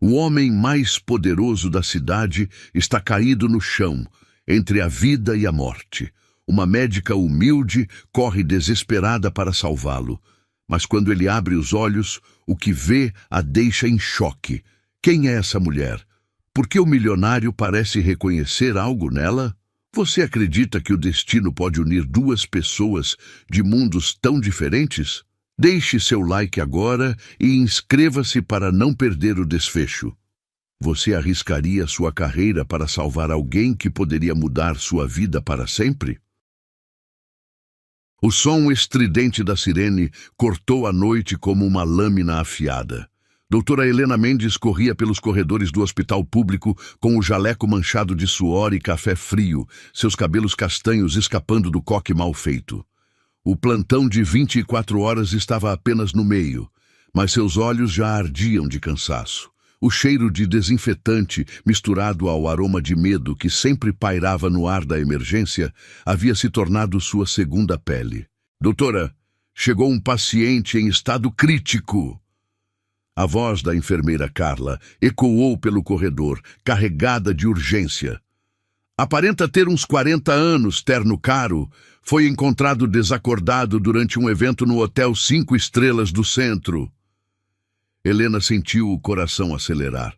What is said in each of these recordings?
O homem mais poderoso da cidade está caído no chão, entre a vida e a morte. Uma médica humilde corre desesperada para salvá-lo. Mas quando ele abre os olhos, o que vê a deixa em choque. Quem é essa mulher? Por que o milionário parece reconhecer algo nela? Você acredita que o destino pode unir duas pessoas de mundos tão diferentes? Deixe seu like agora e inscreva-se para não perder o desfecho. Você arriscaria sua carreira para salvar alguém que poderia mudar sua vida para sempre? O som estridente da sirene cortou a noite como uma lâmina afiada. Doutora Helena Mendes corria pelos corredores do hospital público com o jaleco manchado de suor e café frio, seus cabelos castanhos escapando do coque mal feito. O plantão de 24 horas estava apenas no meio, mas seus olhos já ardiam de cansaço. O cheiro de desinfetante, misturado ao aroma de medo que sempre pairava no ar da emergência, havia se tornado sua segunda pele. Doutora, chegou um paciente em estado crítico. A voz da enfermeira Carla ecoou pelo corredor, carregada de urgência. Aparenta ter uns 40 anos, terno caro. Foi encontrado desacordado durante um evento no Hotel 5 Estrelas do centro. Helena sentiu o coração acelerar.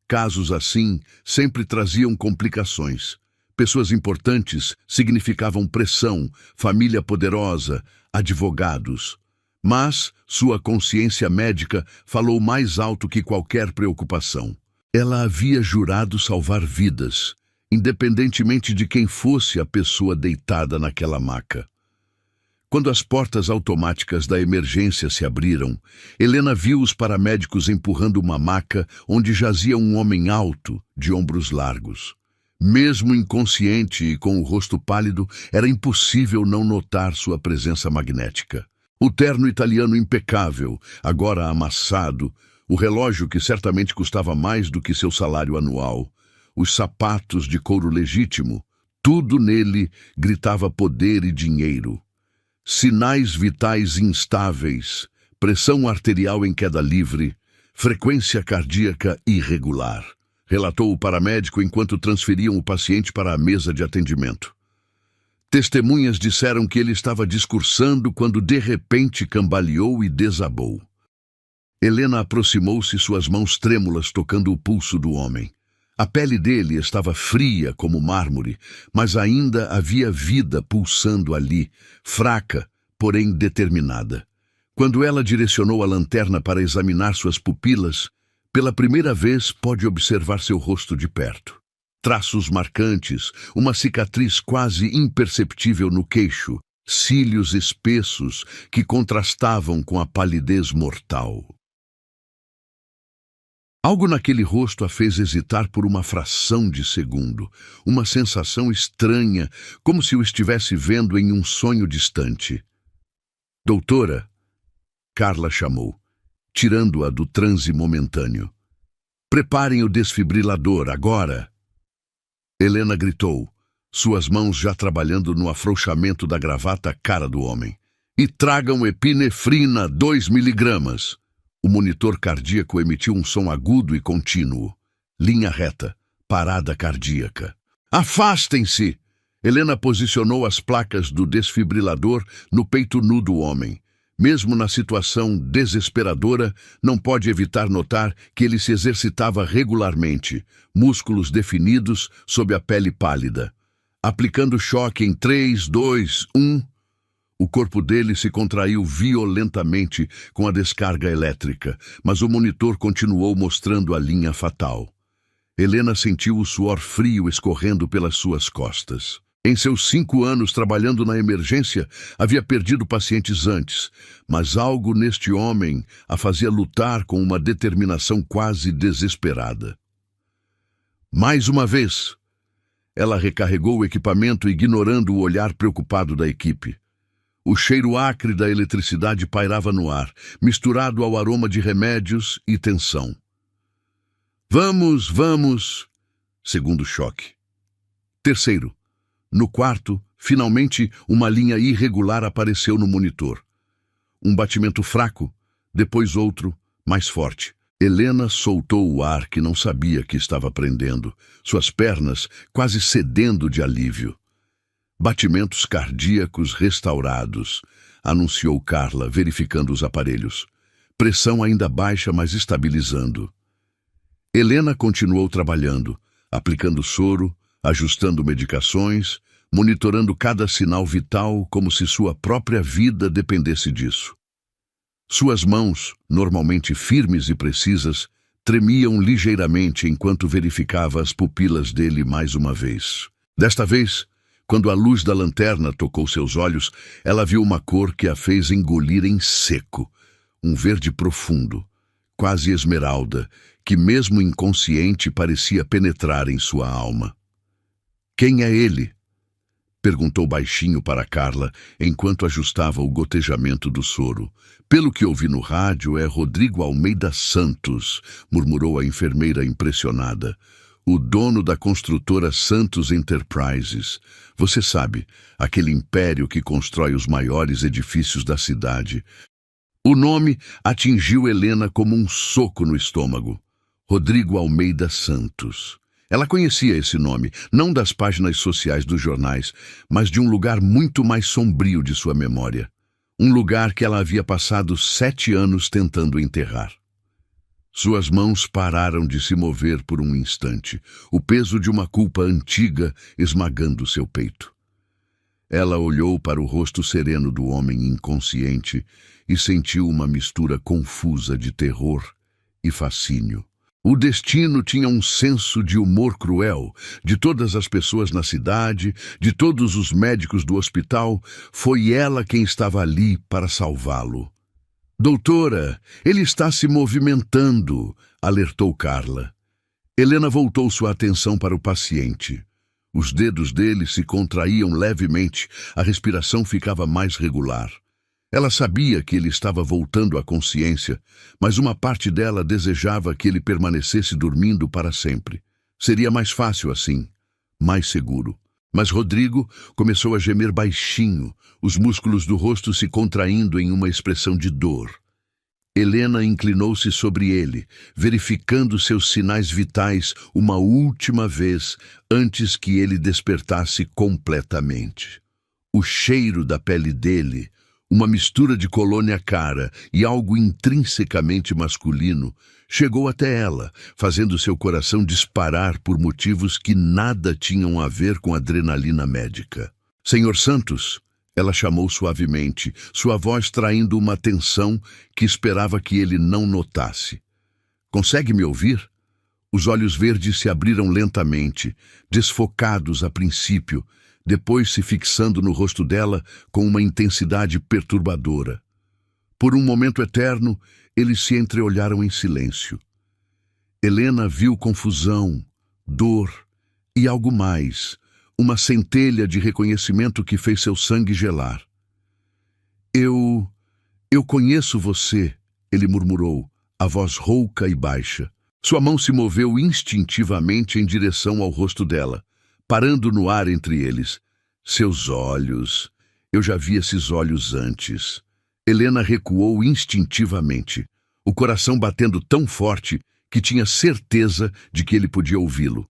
Casos assim sempre traziam complicações. Pessoas importantes significavam pressão, família poderosa, advogados. Mas sua consciência médica falou mais alto que qualquer preocupação. Ela havia jurado salvar vidas, independentemente de quem fosse a pessoa deitada naquela maca. Quando as portas automáticas da emergência se abriram, Helena viu os paramédicos empurrando uma maca onde jazia um homem alto, de ombros largos. Mesmo inconsciente e com o rosto pálido, era impossível não notar sua presença magnética. O terno italiano impecável, agora amassado, o relógio que certamente custava mais do que seu salário anual, os sapatos de couro legítimo, tudo nele gritava poder e dinheiro. Sinais vitais instáveis, pressão arterial em queda livre, frequência cardíaca irregular, relatou o paramédico enquanto transferiam o paciente para a mesa de atendimento. Testemunhas disseram que ele estava discursando quando de repente cambaleou e desabou. Helena aproximou-se, suas mãos trêmulas tocando o pulso do homem. A pele dele estava fria como mármore, mas ainda havia vida pulsando ali, fraca, porém determinada. Quando ela direcionou a lanterna para examinar suas pupilas, pela primeira vez pôde observar seu rosto de perto. Traços marcantes, uma cicatriz quase imperceptível no queixo, cílios espessos que contrastavam com a palidez mortal. Algo naquele rosto a fez hesitar por uma fração de segundo, uma sensação estranha, como se o estivesse vendo em um sonho distante. Doutora, Carla chamou, tirando-a do transe momentâneo. Preparem o desfibrilador, agora! Helena gritou, suas mãos já trabalhando no afrouxamento da gravata à cara do homem. E tragam epinefrina 2 miligramas. O monitor cardíaco emitiu um som agudo e contínuo. Linha reta, parada cardíaca. Afastem-se! Helena posicionou as placas do desfibrilador no peito nu do homem. Mesmo na situação desesperadora, não pode evitar notar que ele se exercitava regularmente, músculos definidos sob a pele pálida. Aplicando choque em 3, 2, 1... O corpo dele se contraiu violentamente com a descarga elétrica, mas o monitor continuou mostrando a linha fatal. Helena sentiu o suor frio escorrendo pelas suas costas. Em seus 5 anos trabalhando na emergência, havia perdido pacientes antes, mas algo neste homem a fazia lutar com uma determinação quase desesperada. Mais uma vez, ela recarregou o equipamento ignorando o olhar preocupado da equipe. O cheiro acre da eletricidade pairava no ar, misturado ao aroma de remédios e tensão. Vamos, vamos! Segundo choque. Terceiro. No quarto, finalmente, uma linha irregular apareceu no monitor. Um batimento fraco, depois outro, mais forte. Helena soltou o ar que não sabia que estava prendendo, suas pernas quase cedendo de alívio. Batimentos cardíacos restaurados, anunciou Carla, verificando os aparelhos. Pressão ainda baixa, mas estabilizando. Helena continuou trabalhando, aplicando soro, ajustando medicações, monitorando cada sinal vital como se sua própria vida dependesse disso. Suas mãos, normalmente firmes e precisas, tremiam ligeiramente enquanto verificava as pupilas dele mais uma vez. Desta vez, quando a luz da lanterna tocou seus olhos, ela viu uma cor que a fez engolir em seco, um verde profundo, quase esmeralda, que mesmo inconsciente parecia penetrar em sua alma. "Quem é ele?" perguntou baixinho para Carla, enquanto ajustava o gotejamento do soro. "Pelo que ouvi no rádio, é Rodrigo Almeida Santos", murmurou a enfermeira impressionada. "O dono da construtora Santos Enterprises. Você sabe, aquele império que constrói os maiores edifícios da cidade." O nome atingiu Helena como um soco no estômago. Rodrigo Almeida Santos. Ela conhecia esse nome, não das páginas sociais dos jornais, mas de um lugar muito mais sombrio de sua memória. Um lugar que ela havia passado 7 anos tentando enterrar. Suas mãos pararam de se mover por um instante, o peso de uma culpa antiga esmagando seu peito. Ela olhou para o rosto sereno do homem inconsciente e sentiu uma mistura confusa de terror e fascínio. O destino tinha um senso de humor cruel. De todas as pessoas na cidade, de todos os médicos do hospital, foi ela quem estava ali para salvá-lo. "Doutora, ele está se movimentando", alertou Carla. Helena voltou sua atenção para o paciente. Os dedos dele se contraíam levemente, a respiração ficava mais regular. Ela sabia que ele estava voltando à consciência, mas uma parte dela desejava que ele permanecesse dormindo para sempre. Seria mais fácil assim, mais seguro. Mas Rodrigo começou a gemer baixinho, os músculos do rosto se contraindo em uma expressão de dor. Helena inclinou-se sobre ele, verificando seus sinais vitais uma última vez antes que ele despertasse completamente. O cheiro da pele dele, uma mistura de colônia cara e algo intrinsecamente masculino, chegou até ela, fazendo seu coração disparar por motivos que nada tinham a ver com adrenalina médica. "Senhor Santos", ela chamou suavemente, sua voz traindo uma tensão que esperava que ele não notasse. "Consegue me ouvir?" Os olhos verdes se abriram lentamente, desfocados a princípio, depois se fixando no rosto dela com uma intensidade perturbadora. Por um momento eterno, eles se entreolharam em silêncio. Helena viu confusão, dor e algo mais, uma centelha de reconhecimento que fez seu sangue gelar. Eu conheço você", ele murmurou, a voz rouca e baixa. Sua mão se moveu instintivamente em direção ao rosto dela, parando no ar entre eles. "Seus olhos. Eu já vi esses olhos antes." Helena recuou instintivamente, o coração batendo tão forte que tinha certeza de que ele podia ouvi-lo.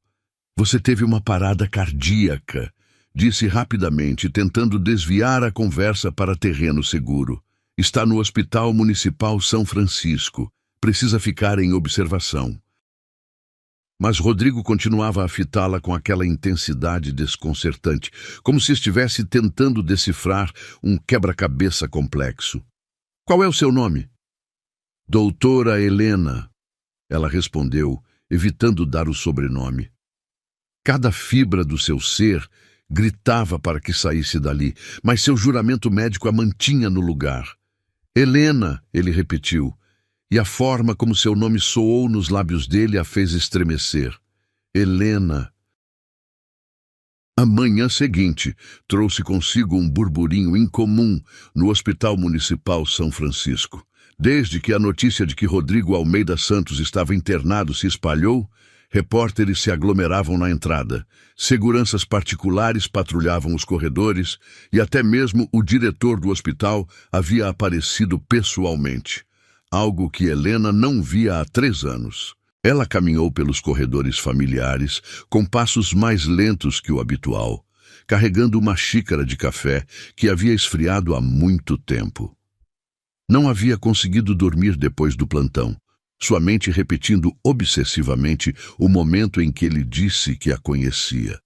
"Você teve uma parada cardíaca", disse rapidamente, tentando desviar a conversa para terreno seguro. "Está no Hospital Municipal São Francisco. Precisa ficar em observação." Mas Rodrigo continuava a fitá-la com aquela intensidade desconcertante, como se estivesse tentando decifrar um quebra-cabeça complexo. "Qual é o seu nome?" "Doutora Helena", ela respondeu, evitando dar o sobrenome. Cada fibra do seu ser gritava para que saísse dali, mas seu juramento médico a mantinha no lugar. "Helena", ele repetiu, e a forma como seu nome soou nos lábios dele a fez estremecer. "Helena." A manhã seguinte trouxe consigo um burburinho incomum no Hospital Municipal São Francisco. Desde que a notícia de que Rodrigo Almeida Santos estava internado se espalhou, repórteres se aglomeravam na entrada, seguranças particulares patrulhavam os corredores e até mesmo o diretor do hospital havia aparecido pessoalmente. algo que Helena não via há 3 anos. Ela caminhou pelos corredores familiares com passos mais lentos que o habitual, carregando uma xícara de café que havia esfriado há muito tempo. Não havia conseguido dormir depois do plantão, sua mente repetindo obsessivamente o momento em que ele disse que a conhecia.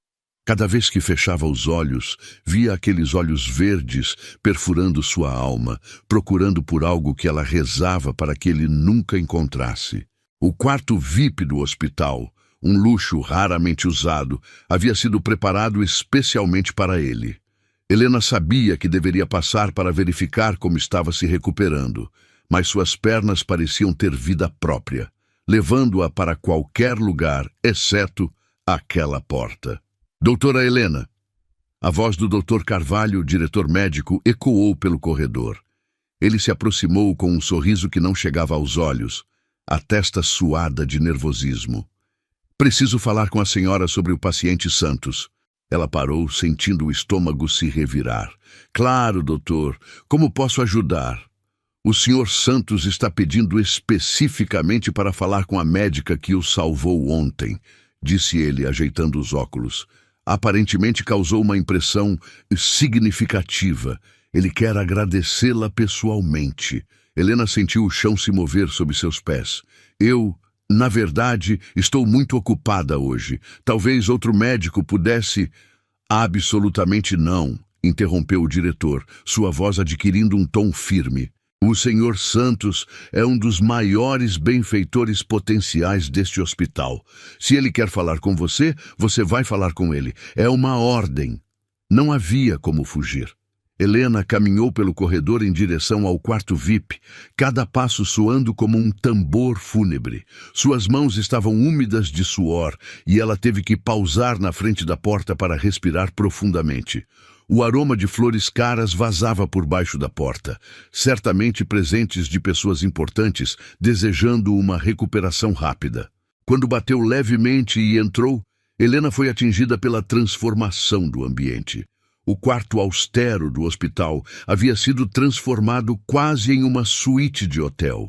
Cada vez que fechava os olhos, via aqueles olhos verdes perfurando sua alma, procurando por algo que ela rezava para que ele nunca encontrasse. O quarto VIP do hospital, um luxo raramente usado, havia sido preparado especialmente para ele. Helena sabia que deveria passar para verificar como estava se recuperando, mas suas pernas pareciam ter vida própria, levando-a para qualquer lugar, exceto aquela porta. Doutora Helena. A voz do Dr. Carvalho, diretor médico, ecoou pelo corredor. Ele se aproximou com um sorriso que não chegava aos olhos, a testa suada de nervosismo. Preciso falar com a senhora sobre o paciente Santos. Ela parou, sentindo o estômago se revirar. Claro, doutor. Como posso ajudar? O senhor Santos está pedindo especificamente para falar com a médica que o salvou ontem, disse ele, ajeitando os óculos. Aparentemente causou uma impressão significativa. Ele quer agradecê-la pessoalmente. Helena sentiu o chão se mover sob seus pés. Na verdade, estou muito ocupada hoje. Talvez outro médico pudesse... Absolutamente não, interrompeu o diretor, sua voz adquirindo um tom firme. O senhor Santos é um dos maiores benfeitores potenciais deste hospital. Se ele quer falar com você, você vai falar com ele. É uma ordem. Não havia como fugir. Helena caminhou pelo corredor em direção ao quarto VIP, cada passo soando como um tambor fúnebre. Suas mãos estavam úmidas de suor e ela teve que pausar na frente da porta para respirar profundamente. O aroma de flores caras vazava por baixo da porta, certamente presentes de pessoas importantes desejando uma recuperação rápida. Quando bateu levemente e entrou, Helena foi atingida pela transformação do ambiente. O quarto austero do hospital havia sido transformado quase em uma suíte de hotel.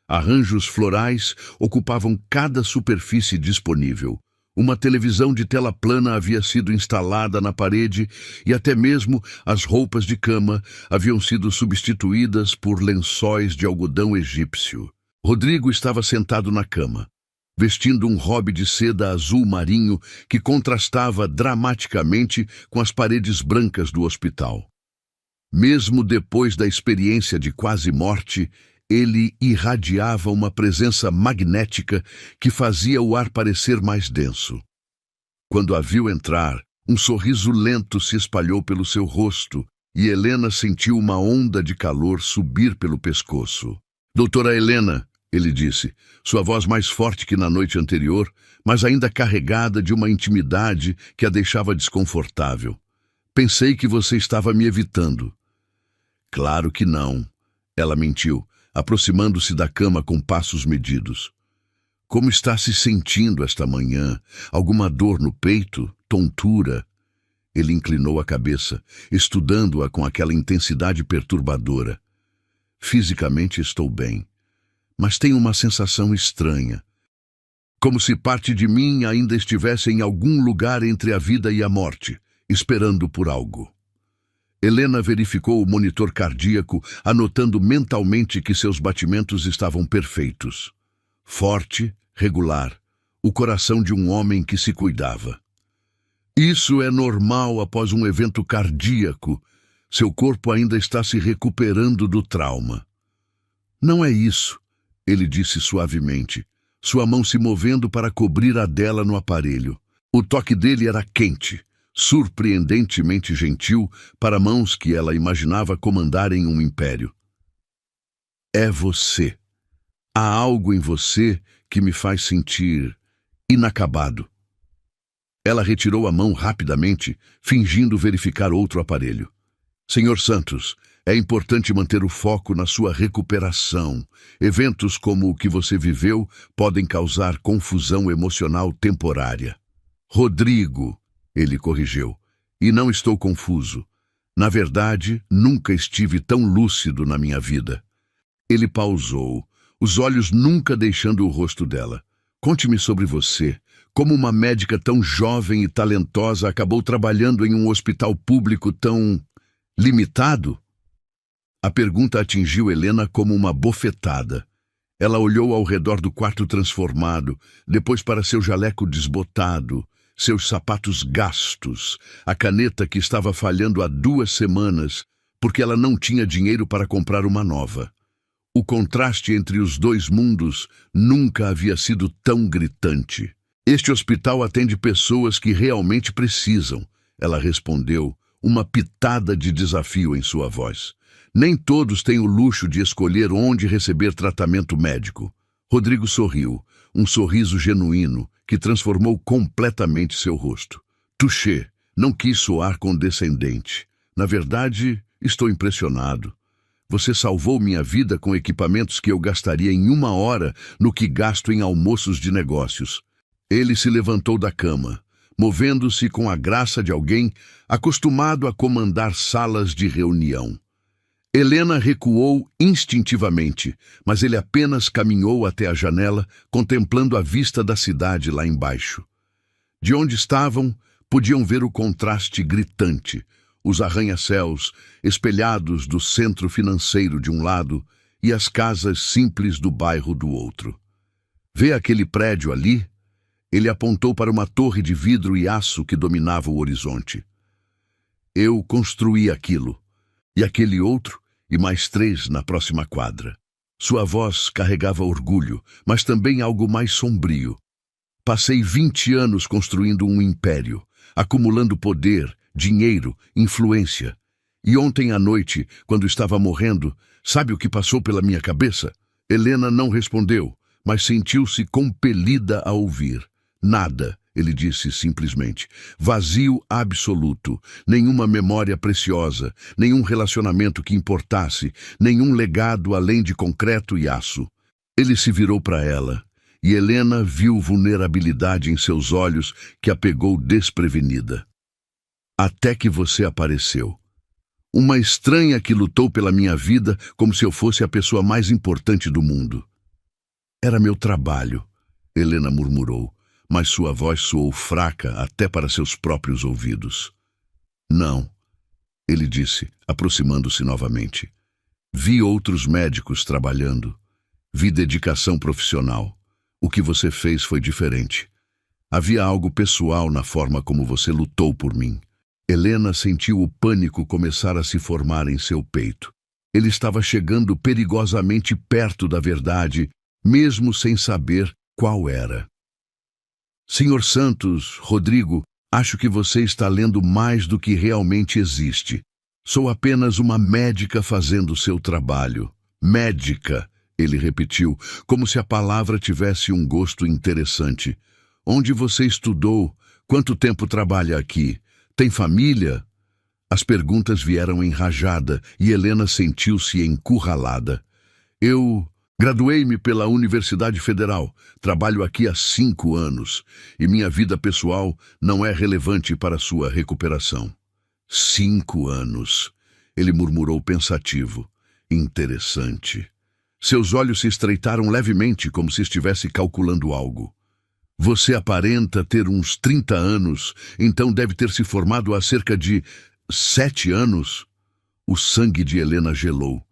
Arranjos florais ocupavam cada superfície disponível. Uma televisão de tela plana havia sido instalada na parede e até mesmo as roupas de cama haviam sido substituídas por lençóis de algodão egípcio. Rodrigo estava sentado na cama, vestindo um robe de seda azul marinho que contrastava dramaticamente com as paredes brancas do hospital. Mesmo depois da experiência de quase morte, ele irradiava uma presença magnética que fazia o ar parecer mais denso. Quando a viu entrar, um sorriso lento se espalhou pelo seu rosto e Helena sentiu uma onda de calor subir pelo pescoço. Doutora Helena, ele disse, sua voz mais forte que na noite anterior, mas ainda carregada de uma intimidade que a deixava desconfortável. Pensei que você estava me evitando. Claro que não, ela mentiu, aproximando-se da cama com passos medidos. Como está se sentindo esta manhã? Alguma dor no peito? Tontura? Ele inclinou a cabeça, estudando-a com aquela intensidade perturbadora. Fisicamente estou bem, mas tenho uma sensação estranha. Como se parte de mim ainda estivesse em algum lugar entre a vida e a morte, esperando por algo. Helena verificou o monitor cardíaco, anotando mentalmente que seus batimentos estavam perfeitos. Forte, regular, o coração de um homem que se cuidava. Isso é normal após um evento cardíaco. Seu corpo ainda está se recuperando do trauma. Não é isso, ele disse suavemente, sua mão se movendo para cobrir a dela no aparelho. O toque dele era quente, surpreendentemente gentil para mãos que ela imaginava comandarem um império. É você. Há algo em você que me faz sentir inacabado. Ela retirou a mão rapidamente, fingindo verificar outro aparelho. Senhor Santos, é importante manter o foco na sua recuperação. Eventos como o que você viveu podem causar confusão emocional temporária. Rodrigo, ele corrigiu, e não estou confuso. Na verdade, nunca estive tão lúcido na minha vida. Ele pausou, os olhos nunca deixando o rosto dela. Conte-me sobre você. Como uma médica tão jovem e talentosa acabou trabalhando em um hospital público tão limitado? A pergunta atingiu Helena como uma bofetada. Ela olhou ao redor do quarto transformado, depois para seu jaleco desbotado, seus sapatos gastos, a caneta que estava falhando há 2 semanas, porque ela não tinha dinheiro para comprar uma nova. O contraste entre os 2 mundos nunca havia sido tão gritante. Este hospital atende pessoas que realmente precisam, ela respondeu, uma pitada de desafio em sua voz. Nem todos têm o luxo de escolher onde receber tratamento médico. Rodrigo sorriu, um sorriso genuíno que transformou completamente seu rosto. Touché, não quis soar condescendente. Na verdade, estou impressionado. Você salvou minha vida com equipamentos que eu gastaria em 1 hora no que gasto em almoços de negócios. Ele se levantou da cama, movendo-se com a graça de alguém acostumado a comandar salas de reunião. Helena recuou instintivamente, mas ele apenas caminhou até a janela, contemplando a vista da cidade lá embaixo. De onde estavam, podiam ver o contraste gritante, os arranha-céus espelhados do centro financeiro de um lado e as casas simples do bairro do outro. Vê aquele prédio ali? Ele apontou para uma torre de vidro e aço que dominava o horizonte. Eu construí aquilo, e aquele outro, e mais 3 na próxima quadra. Sua voz carregava orgulho, mas também algo mais sombrio. Passei 20 anos construindo um império, acumulando poder, dinheiro, influência. E ontem à noite, quando estava morrendo, sabe o que passou pela minha cabeça? Helena não respondeu, mas sentiu-se compelida a ouvir. Nada, ele disse simplesmente. Vazio absoluto, nenhuma memória preciosa, nenhum relacionamento que importasse, nenhum legado além de concreto e aço. Ele se virou para ela, e Helena viu vulnerabilidade em seus olhos que a pegou desprevenida. Até que você apareceu. Uma estranha que lutou pela minha vida como se eu fosse a pessoa mais importante do mundo. Era meu trabalho, Helena murmurou, mas sua voz soou fraca até para seus próprios ouvidos. Não, ele disse, aproximando-se novamente. Vi outros médicos trabalhando. Vi dedicação profissional. O que você fez foi diferente. Havia algo pessoal na forma como você lutou por mim. Helena sentiu o pânico começar a se formar em seu peito. Ele estava chegando perigosamente perto da verdade, mesmo sem saber qual era. Senhor Santos, Rodrigo, acho que você está lendo mais do que realmente existe. Sou apenas uma médica fazendo seu trabalho. Médica, ele repetiu, como se a palavra tivesse um gosto interessante. Onde você estudou? Quanto tempo trabalha aqui? Tem família? As perguntas vieram em rajada e Helena sentiu-se encurralada. Eu graduei-me pela Universidade Federal. Trabalho aqui há 5 anos e minha vida pessoal não é relevante para sua recuperação. 5 anos, ele murmurou pensativo. Interessante. Seus olhos se estreitaram levemente como se estivesse calculando algo. Você aparenta ter uns 30 anos, então deve ter se formado há cerca de 7 anos. O sangue de Helena gelou.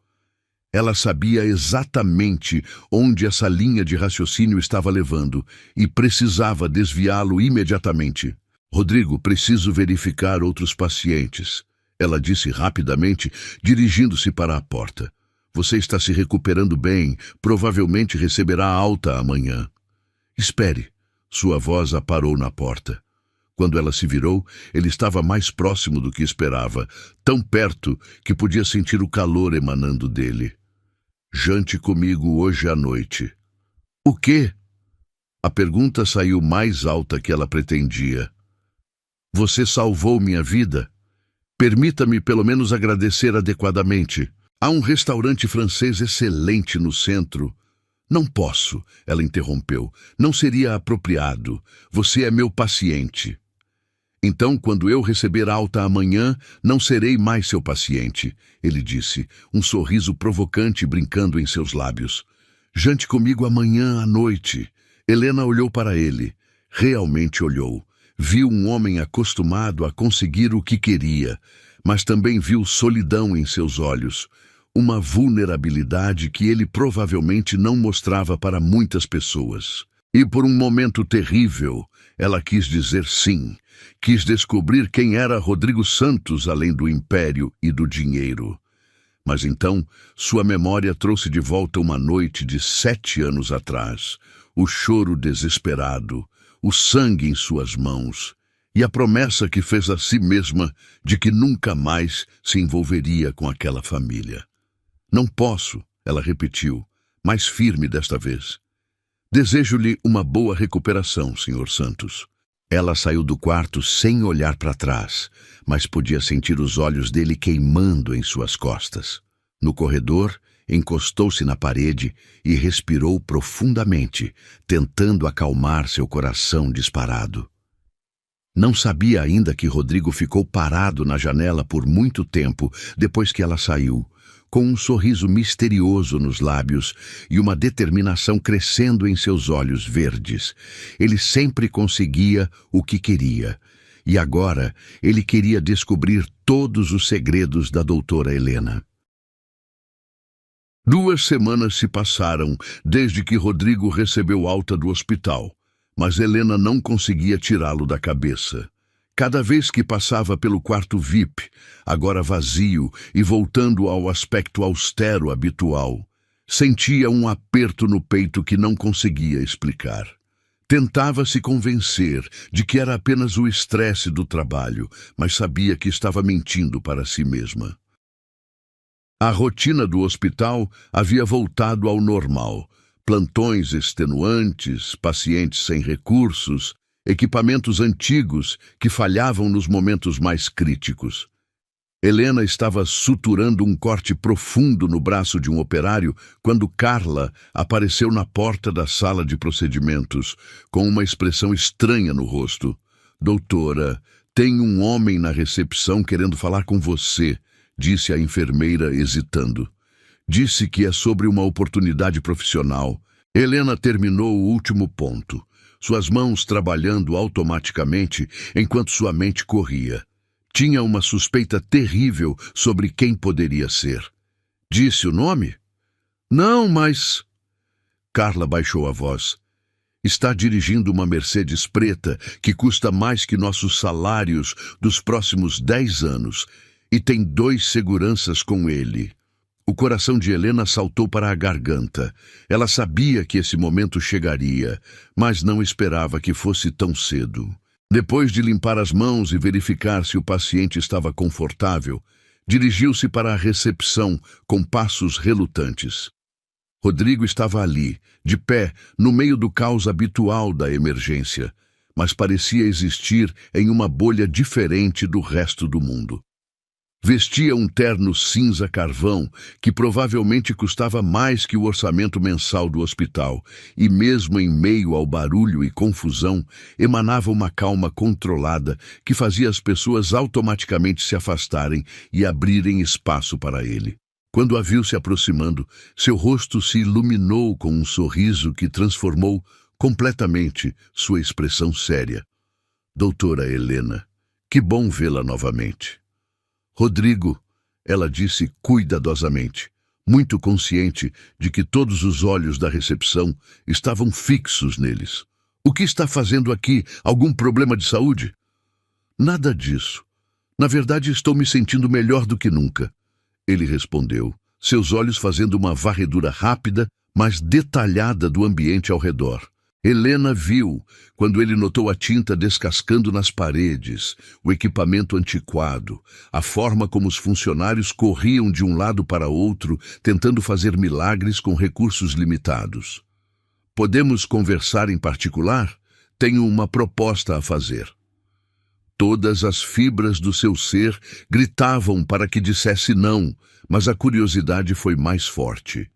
Ela sabia exatamente onde essa linha de raciocínio estava levando e precisava desviá-lo imediatamente. Rodrigo, preciso verificar outros pacientes, ela disse rapidamente, dirigindo-se para a porta. Você está se recuperando bem, provavelmente receberá alta amanhã. Espere. Sua voz a parou na porta. Quando ela se virou, ele estava mais próximo do que esperava, tão perto que podia sentir o calor emanando dele. Jante comigo hoje à noite. O quê? A pergunta saiu mais alta que ela pretendia. Você salvou minha vida? Permita-me pelo menos agradecer adequadamente. Há um restaurante francês excelente no centro. Não posso, ela interrompeu. Não seria apropriado. Você é meu paciente. Então, quando eu receber alta amanhã, não serei mais seu paciente, ele disse, um sorriso provocante brincando em seus lábios. Jante comigo amanhã à noite. Helena olhou para ele. Realmente olhou. Viu um homem acostumado a conseguir o que queria, mas também viu solidão em seus olhos, uma vulnerabilidade que ele provavelmente não mostrava para muitas pessoas. E por um momento terrível, ela quis dizer sim. Quis descobrir quem era Rodrigo Santos além do império e do dinheiro. Mas então, sua memória trouxe de volta uma noite de 7 anos atrás, o choro desesperado, o sangue em suas mãos, e a promessa que fez a si mesma de que nunca mais se envolveria com aquela família. Não posso, ela repetiu, mais firme desta vez. Desejo-lhe uma boa recuperação, Sr. Santos. Ela saiu do quarto sem olhar para trás, mas podia sentir os olhos dele queimando em suas costas. No corredor, encostou-se na parede e respirou profundamente, tentando acalmar seu coração disparado. Não sabia ainda que Rodrigo ficou parado na janela por muito tempo depois que ela saiu, com um sorriso misterioso nos lábios e uma determinação crescendo em seus olhos verdes. Ele sempre conseguia o que queria, e agora ele queria descobrir todos os segredos da doutora Helena. 2 semanas se passaram desde que Rodrigo recebeu alta do hospital, mas Helena não conseguia tirá-lo da cabeça. Cada vez que passava pelo quarto VIP, agora vazio e voltando ao aspecto austero habitual, sentia um aperto no peito que não conseguia explicar. Tentava se convencer de que era apenas o estresse do trabalho, mas sabia que estava mentindo para si mesma. A rotina do hospital havia voltado ao normal. Plantões extenuantes, pacientes sem recursos, equipamentos antigos que falhavam nos momentos mais críticos. Helena estava suturando um corte profundo no braço de um operário quando Carla apareceu na porta da sala de procedimentos, com uma expressão estranha no rosto. "Doutora, tem um homem na recepção querendo falar com você", disse a enfermeira, hesitando. "Disse que é sobre uma oportunidade profissional." Helena terminou o último ponto, suas mãos trabalhando automaticamente enquanto sua mente corria. Tinha uma suspeita terrível sobre quem poderia ser. "Disse o nome?" "Não, mas..." Carla baixou a voz. "Está dirigindo uma Mercedes preta que custa mais que nossos salários dos próximos 10 anos e tem 2 seguranças com ele." O coração de Helena saltou para a garganta. Ela sabia que esse momento chegaria, mas não esperava que fosse tão cedo. Depois de limpar as mãos e verificar se o paciente estava confortável, dirigiu-se para a recepção com passos relutantes. Rodrigo estava ali, de pé, no meio do caos habitual da emergência, mas parecia existir em uma bolha diferente do resto do mundo. Vestia um terno cinza carvão que provavelmente custava mais que o orçamento mensal do hospital, e mesmo em meio ao barulho e confusão, emanava uma calma controlada que fazia as pessoas automaticamente se afastarem e abrirem espaço para ele. Quando a viu se aproximando, seu rosto se iluminou com um sorriso que transformou completamente sua expressão séria. "Doutora Helena, que bom vê-la novamente." "Rodrigo", ela disse cuidadosamente, muito consciente de que todos os olhos da recepção estavam fixos neles. "O que está fazendo aqui? Algum problema de saúde?" "Nada disso. Na verdade, estou me sentindo melhor do que nunca", ele respondeu, seus olhos fazendo uma varredura rápida, mas detalhada do ambiente ao redor. Helena viu, quando ele notou a tinta descascando nas paredes, o equipamento antiquado, a forma como os funcionários corriam de um lado para outro, tentando fazer milagres com recursos limitados. "Podemos conversar em particular? Tenho uma proposta a fazer." Todas as fibras do seu ser gritavam para que dissesse não, mas a curiosidade foi mais forte.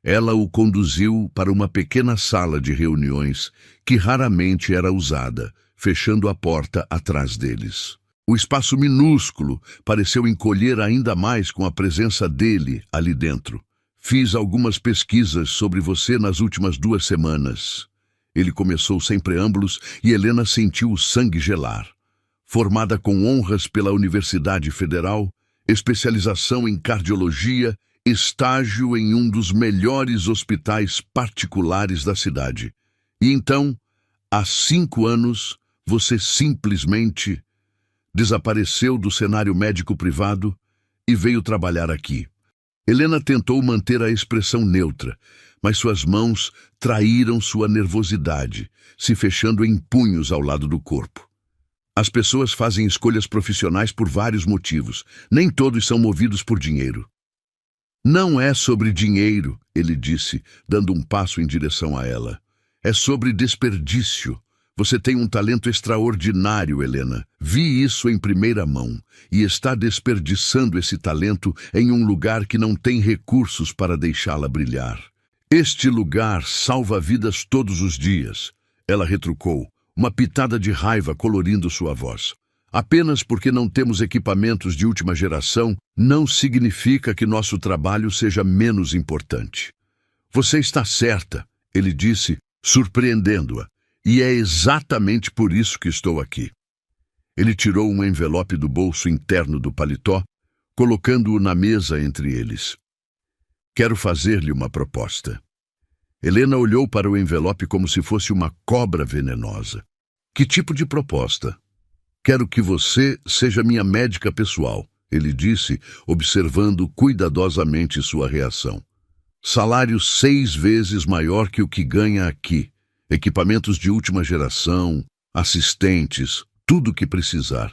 Ela o conduziu para uma pequena sala de reuniões que raramente era usada, fechando a porta atrás deles. O espaço minúsculo pareceu encolher ainda mais com a presença dele ali dentro. Fiz algumas pesquisas sobre você nas últimas 2 semanas. Ele começou sem preâmbulos e Helena sentiu o sangue gelar. Formada com honras pela Universidade Federal, especialização em cardiologia, estágio em um dos melhores hospitais particulares da cidade. E então, há 5 anos, você simplesmente desapareceu do cenário médico privado e veio trabalhar aqui. Helena tentou manter a expressão neutra, mas suas mãos traíram sua nervosidade, se fechando em punhos ao lado do corpo. As pessoas fazem escolhas profissionais por vários motivos. Nem todos são movidos por dinheiro. Não é sobre dinheiro, ele disse, dando um passo em direção a ela. É sobre desperdício. Você tem um talento extraordinário, Helena. Vi isso em primeira mão e está desperdiçando esse talento em um lugar que não tem recursos para deixá-la brilhar. Este lugar salva vidas todos os dias, ela retrucou, uma pitada de raiva colorindo sua voz. Apenas porque não temos equipamentos de última geração, não significa que nosso trabalho seja menos importante. Você está certa, ele disse, surpreendendo-a. E é exatamente por isso que estou aqui. Ele tirou um envelope do bolso interno do paletó, colocando-o na mesa entre eles. Quero fazer-lhe uma proposta. Helena olhou para o envelope como se fosse uma cobra venenosa. Que tipo de proposta? Quero que você seja minha médica pessoal, ele disse, observando cuidadosamente sua reação. Salário 6 vezes maior que o que ganha aqui. Equipamentos de última geração, assistentes, tudo o que precisar.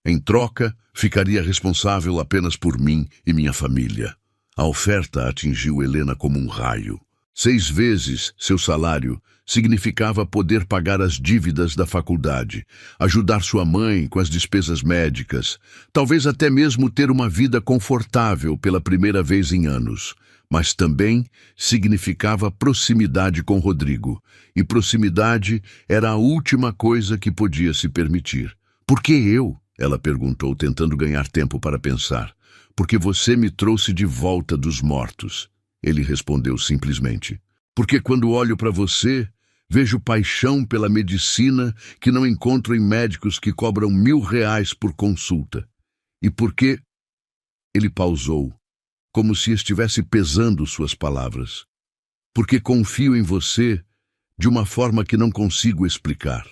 Em troca, ficaria responsável apenas por mim e minha família. A oferta atingiu Helena como um raio. 6 vezes seu salário significava poder pagar as dívidas da faculdade, ajudar sua mãe com as despesas médicas, talvez até mesmo ter uma vida confortável pela primeira vez em anos. Mas também significava proximidade com Rodrigo, e proximidade era a última coisa que podia se permitir. Por que eu? Ela perguntou, tentando ganhar tempo para pensar. Porque você me trouxe de volta dos mortos. Ele respondeu simplesmente. Porque quando olho para você, vejo paixão pela medicina que não encontro em médicos que cobram R$1.000 por consulta. E porque... Ele pausou, como se estivesse pesando suas palavras. Porque confio em você de uma forma que não consigo explicar.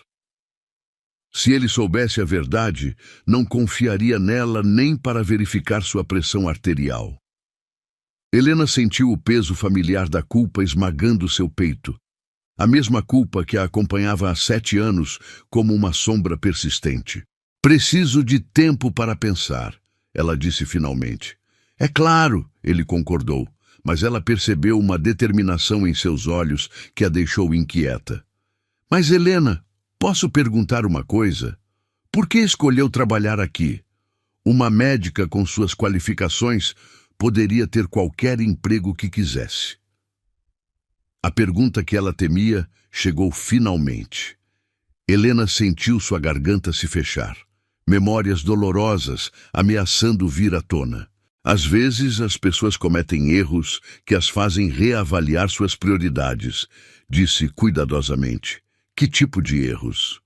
Se ele soubesse a verdade, não confiaria nela nem para verificar sua pressão arterial. Helena sentiu o peso familiar da culpa esmagando seu peito. A mesma culpa que a acompanhava há 7 anos como uma sombra persistente. Preciso de tempo para pensar, ela disse finalmente. É claro, ele concordou, mas ela percebeu uma determinação em seus olhos que a deixou inquieta. Mas, Helena, posso perguntar uma coisa? Por que escolheu trabalhar aqui? Uma médica com suas qualificações poderia ter qualquer emprego que quisesse. A pergunta que ela temia chegou finalmente. Helena sentiu sua garganta se fechar. Memórias dolorosas ameaçando vir à tona. Às vezes, as pessoas cometem erros que as fazem reavaliar suas prioridades, disse cuidadosamente. Que tipo de erros?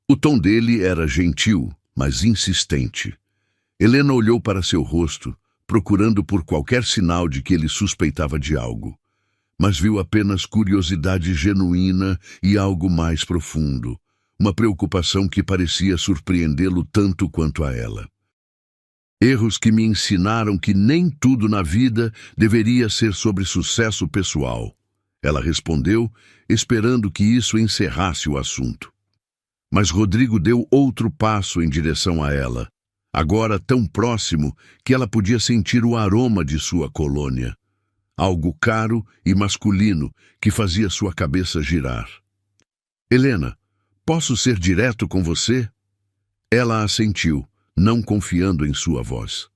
O tom dele era gentil, mas insistente. Helena olhou para seu rosto, procurando por qualquer sinal de que ele suspeitava de algo, mas viu apenas curiosidade genuína e algo mais profundo, uma preocupação que parecia surpreendê-lo tanto quanto a ela. Erros que me ensinaram que nem tudo na vida deveria ser sobre sucesso pessoal, ela respondeu, esperando que isso encerrasse o assunto. Mas Rodrigo deu outro passo em direção a ela, agora tão próximo que ela podia sentir o aroma de sua colônia. Algo caro e masculino que fazia sua cabeça girar. Helena, posso ser direto com você? Ela assentiu, não confiando em sua voz.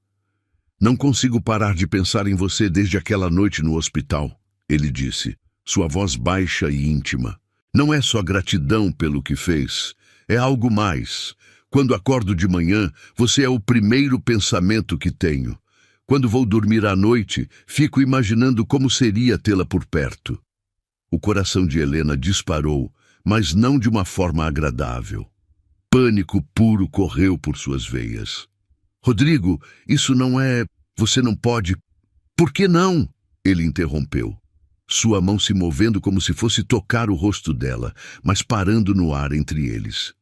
Não consigo parar de pensar em você desde aquela noite no hospital, ele disse, sua voz baixa e íntima. Não é só gratidão pelo que fez, é algo mais. Quando acordo de manhã, você é o primeiro pensamento que tenho. Quando vou dormir à noite, fico imaginando como seria tê-la por perto. O coração de Helena disparou, mas não de uma forma agradável. Pânico puro correu por suas veias. Rodrigo, isso não é... Você não pode... Por que não? Ele interrompeu. Sua mão se movendo como se fosse tocar o rosto dela, mas parando no ar entre eles.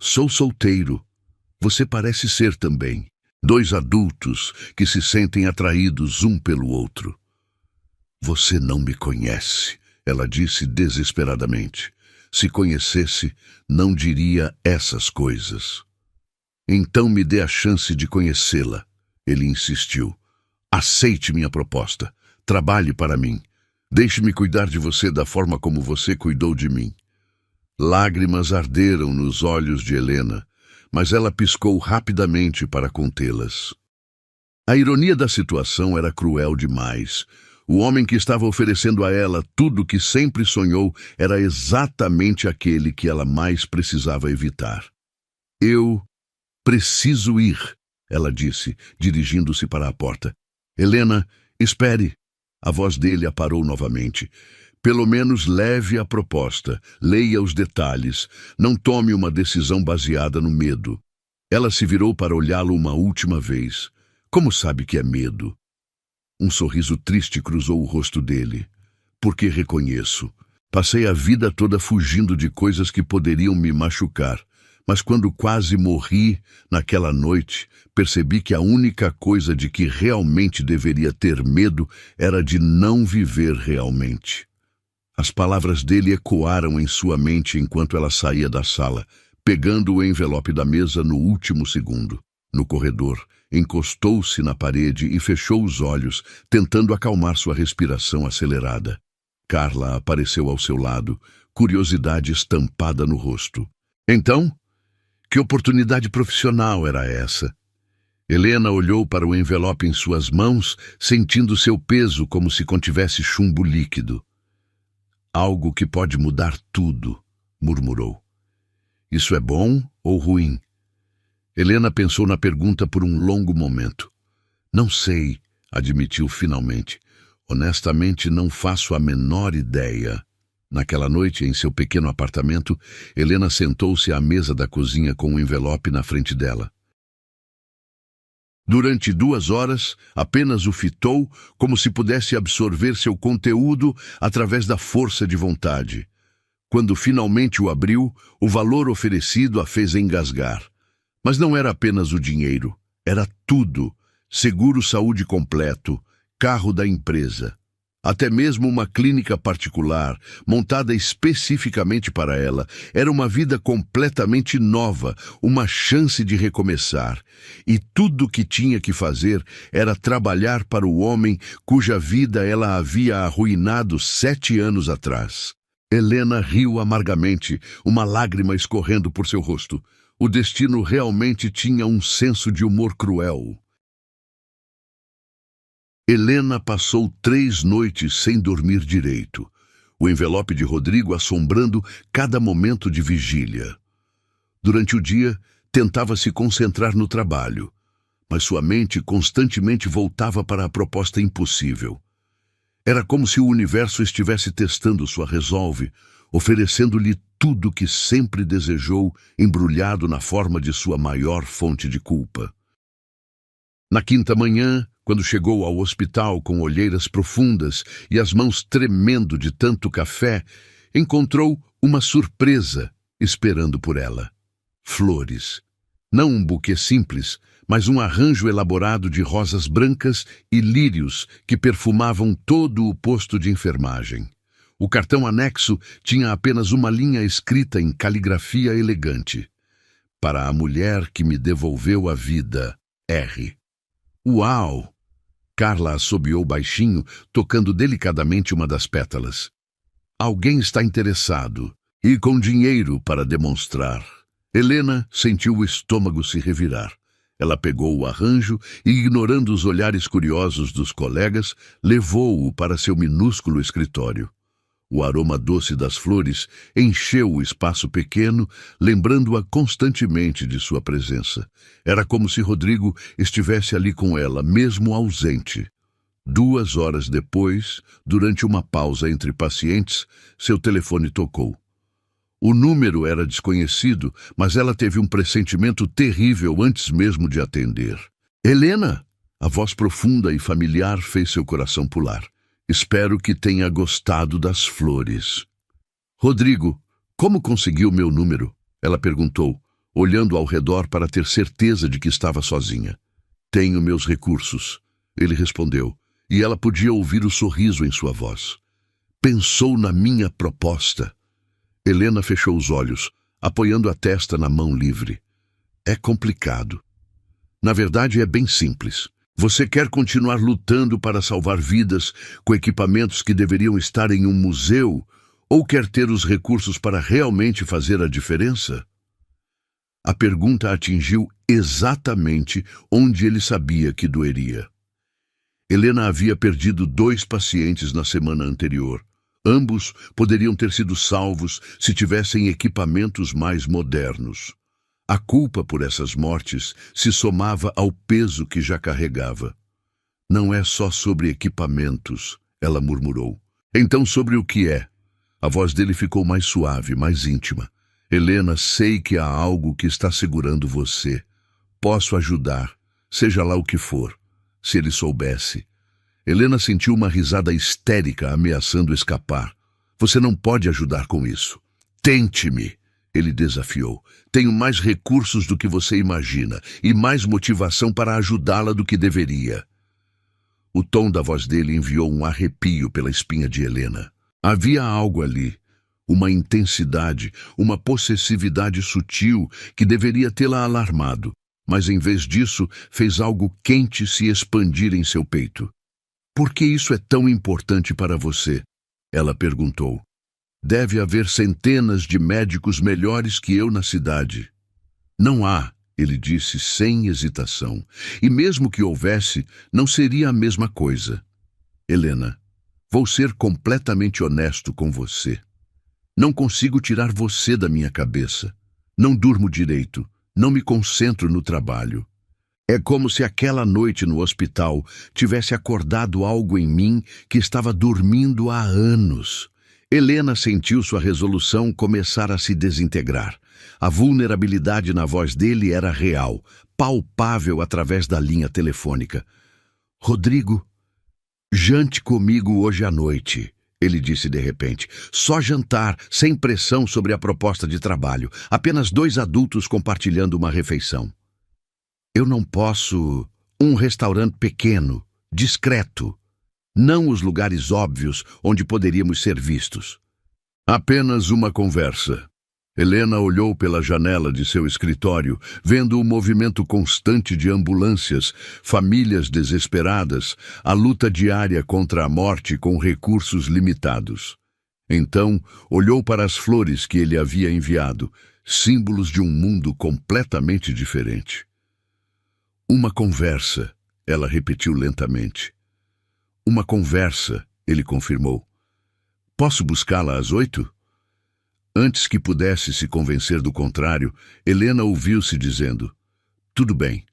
Sou solteiro. Você parece ser também. Dois adultos que se sentem atraídos um pelo outro. Você não me conhece, ela disse desesperadamente. Se conhecesse, não diria essas coisas. Então me dê a chance de conhecê-la, ele insistiu. Aceite minha proposta. Trabalhe para mim. Deixe-me cuidar de você da forma como você cuidou de mim. Lágrimas arderam nos olhos de Helena, mas ela piscou rapidamente para contê-las. A ironia da situação era cruel demais. O homem que estava oferecendo a ela tudo o que sempre sonhou era exatamente aquele que ela mais precisava evitar. Eu preciso ir, ela disse, dirigindo-se para a porta. Helena, espere. A voz dele a parou novamente. Pelo menos leve a proposta, leia os detalhes, não tome uma decisão baseada no medo. Ela se virou para olhá-lo uma última vez. Como sabe que é medo? Um sorriso triste cruzou o rosto dele. Porque reconheço. Passei a vida toda fugindo de coisas que poderiam me machucar. Mas quando quase morri, naquela noite, percebi que a única coisa de que realmente deveria ter medo era de não viver realmente. As palavras dele ecoaram em sua mente enquanto ela saía da sala, pegando o envelope da mesa no último segundo. No corredor, encostou-se na parede e fechou os olhos, tentando acalmar sua respiração acelerada. Carla apareceu ao seu lado, curiosidade estampada no rosto. Então, que oportunidade profissional era essa? Helena olhou para o envelope em suas mãos, sentindo seu peso como se contivesse chumbo líquido. Algo que pode mudar tudo, murmurou. Isso é bom ou ruim? Helena pensou na pergunta por um longo momento. Não sei, admitiu finalmente. Honestamente, não faço a menor ideia. Naquela noite, em seu pequeno apartamento, Helena sentou-se à mesa da cozinha com um envelope na frente dela. Durante 2 horas, apenas o fitou como se pudesse absorver seu conteúdo através da força de vontade. Quando finalmente o abriu, o valor oferecido a fez engasgar. Mas não era apenas o dinheiro, era tudo. Seguro-saúde completo, carro da empresa. Até mesmo uma clínica particular, montada especificamente para ela, era uma vida completamente nova, uma chance de recomeçar. E tudo o que tinha que fazer era trabalhar para o homem cuja vida ela havia arruinado 7 anos atrás. Helena riu amargamente, uma lágrima escorrendo por seu rosto. O destino realmente tinha um senso de humor cruel. Helena passou 3 noites sem dormir direito, o envelope de Rodrigo assombrando cada momento de vigília. Durante o dia, tentava se concentrar no trabalho, mas sua mente constantemente voltava para a proposta impossível. Era como se o universo estivesse testando sua resolve, oferecendo-lhe tudo o que sempre desejou, embrulhado na forma de sua maior fonte de culpa. Na 5ª manhã, quando chegou ao hospital com olheiras profundas e as mãos tremendo de tanto café, encontrou uma surpresa esperando por ela. Flores. Não um buquê simples, mas um arranjo elaborado de rosas brancas e lírios que perfumavam todo o posto de enfermagem. O cartão anexo tinha apenas uma linha escrita em caligrafia elegante. Para a mulher que me devolveu a vida, R. Uau! Carla assobiou baixinho, tocando delicadamente uma das pétalas. Alguém está interessado, e com dinheiro para demonstrar. Helena sentiu o estômago se revirar. Ela pegou o arranjo e, ignorando os olhares curiosos dos colegas, levou-o para seu minúsculo escritório. O aroma doce das flores encheu o espaço pequeno, lembrando-a constantemente de sua presença. Era como se Rodrigo estivesse ali com ela, mesmo ausente. 2 horas depois, durante uma pausa entre pacientes, seu telefone tocou. O número era desconhecido, mas ela teve um pressentimento terrível antes mesmo de atender. Helena! A voz profunda e familiar fez seu coração pular. Espero que tenha gostado das flores. Rodrigo, como conseguiu meu número? Ela perguntou, olhando ao redor para ter certeza de que estava sozinha. Tenho meus recursos, ele respondeu, e ela podia ouvir o sorriso em sua voz. Pensou na minha proposta. Helena fechou os olhos, apoiando a testa na mão livre. É complicado. Na verdade, é bem simples. Você quer continuar lutando para salvar vidas com equipamentos que deveriam estar em um museu ou quer ter os recursos para realmente fazer a diferença? A pergunta atingiu exatamente onde ele sabia que doeria. Helena havia perdido 2 pacientes na semana anterior. Ambos poderiam ter sido salvos se tivessem equipamentos mais modernos. A culpa por essas mortes se somava ao peso que já carregava. Não é só sobre equipamentos, ela murmurou. Então sobre o que é? A voz dele ficou mais suave, mais íntima. Helena, sei que há algo que está segurando você. Posso ajudar, seja lá o que for. Se ele soubesse. Helena sentiu uma risada histérica ameaçando escapar. Você não pode ajudar com isso. Tente-me, ele desafiou. Tenho mais recursos do que você imagina e mais motivação para ajudá-la do que deveria. O tom da voz dele enviou um arrepio pela espinha de Helena. Havia algo ali, uma intensidade, uma possessividade sutil que deveria tê-la alarmado, mas em vez disso fez algo quente se expandir em seu peito. Por que isso é tão importante para você? Ela perguntou. Deve haver centenas de médicos melhores que eu na cidade. Não há, ele disse sem hesitação. E mesmo que houvesse, não seria a mesma coisa. Helena, vou ser completamente honesto com você. Não consigo tirar você da minha cabeça. Não durmo direito. Não me concentro no trabalho. É como se aquela noite no hospital tivesse acordado algo em mim que estava dormindo há anos. Helena sentiu sua resolução começar a se desintegrar. A vulnerabilidade na voz dele era real, palpável através da linha telefônica. Rodrigo, jante comigo hoje à noite, ele disse de repente. Só jantar, sem pressão sobre a proposta de trabalho. Apenas 2 adultos compartilhando uma refeição. Eu não posso... Um restaurante pequeno, discreto. Não os lugares óbvios onde poderíamos ser vistos. Apenas uma conversa. Helena olhou pela janela de seu escritório, vendo o movimento constante de ambulâncias, famílias desesperadas, a luta diária contra a morte com recursos limitados. Então, olhou para as flores que ele havia enviado, símbolos de um mundo completamente diferente. Uma conversa, ela repetiu lentamente. Uma conversa, ele confirmou. Posso buscá-la às 8? Antes que pudesse se convencer do contrário, Helena ouviu-se dizendo, tudo bem,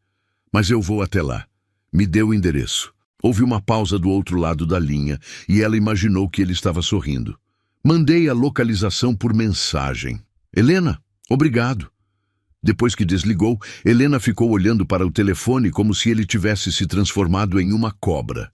mas eu vou até lá. Me dê o endereço. Houve uma pausa do outro lado da linha e ela imaginou que ele estava sorrindo. Mandei a localização por mensagem. Helena, obrigado. Depois que desligou, Helena ficou olhando para o telefone como se ele tivesse se transformado em uma cobra.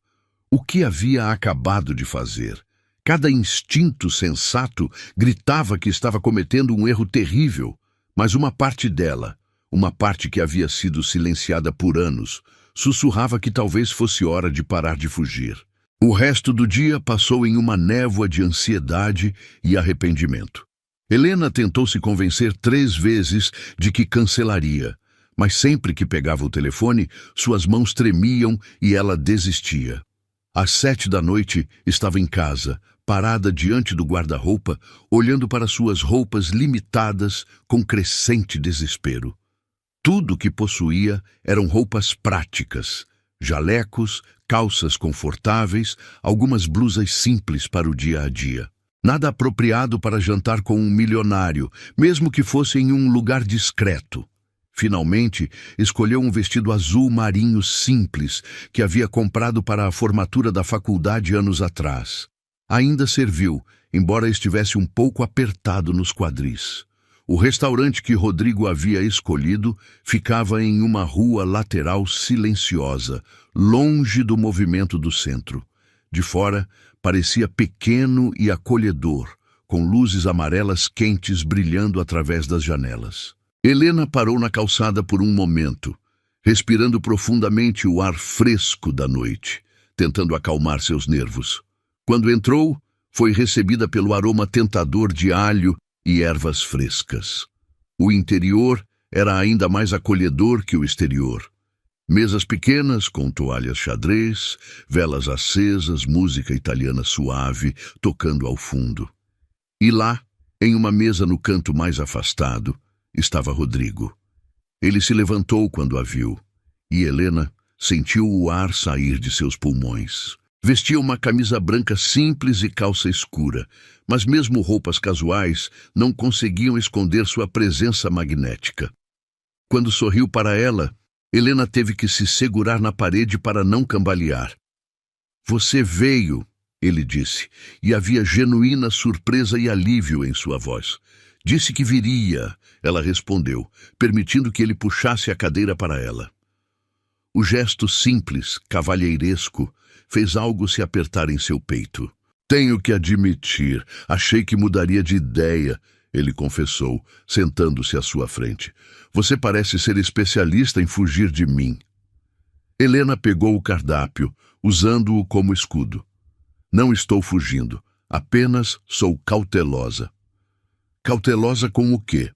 O que havia acabado de fazer? Cada instinto sensato gritava que estava cometendo um erro terrível, mas uma parte dela, uma parte que havia sido silenciada por anos, sussurrava que talvez fosse hora de parar de fugir. O resto do dia passou em uma névoa de ansiedade e arrependimento. Helena tentou se convencer 3 vezes de que cancelaria, mas sempre que pegava o telefone, suas mãos tremiam e ela desistia. Às 7 da noite, estava em casa, parada diante do guarda-roupa, olhando para suas roupas limitadas com crescente desespero. Tudo que possuía eram roupas práticas, jalecos, calças confortáveis, algumas blusas simples para o dia a dia. Nada apropriado para jantar com um milionário, mesmo que fosse em um lugar discreto. Finalmente, escolheu um vestido azul marinho simples que havia comprado para a formatura da faculdade anos atrás. Ainda serviu, embora estivesse um pouco apertado nos quadris. O restaurante que Rodrigo havia escolhido ficava em uma rua lateral silenciosa, longe do movimento do centro. De fora, parecia pequeno e acolhedor, com luzes amarelas quentes brilhando através das janelas. Helena parou na calçada por um momento, respirando profundamente o ar fresco da noite, tentando acalmar seus nervos. Quando entrou, foi recebida pelo aroma tentador de alho e ervas frescas. O interior era ainda mais acolhedor que o exterior. Mesas pequenas com toalhas xadrez, velas acesas, música italiana suave tocando ao fundo. E lá, em uma mesa no canto mais afastado, estava Rodrigo. Ele se levantou quando a viu, e Helena sentiu o ar sair de seus pulmões. Vestia uma camisa branca simples e calça escura, mas mesmo roupas casuais não conseguiam esconder sua presença magnética. Quando sorriu para ela, Helena teve que se segurar na parede para não cambalear. "Você veio", ele disse, e havia genuína surpresa e alívio em sua voz. "Disse que viria", ela respondeu, permitindo que ele puxasse a cadeira para ela. O gesto simples, cavalheiresco, fez algo se apertar em seu peito. "Tenho que admitir, achei que mudaria de ideia", ele confessou, sentando-se à sua frente. "Você parece ser especialista em fugir de mim." Helena pegou o cardápio, usando-o como escudo. "Não estou fugindo, apenas sou cautelosa." Cautelosa com o quê?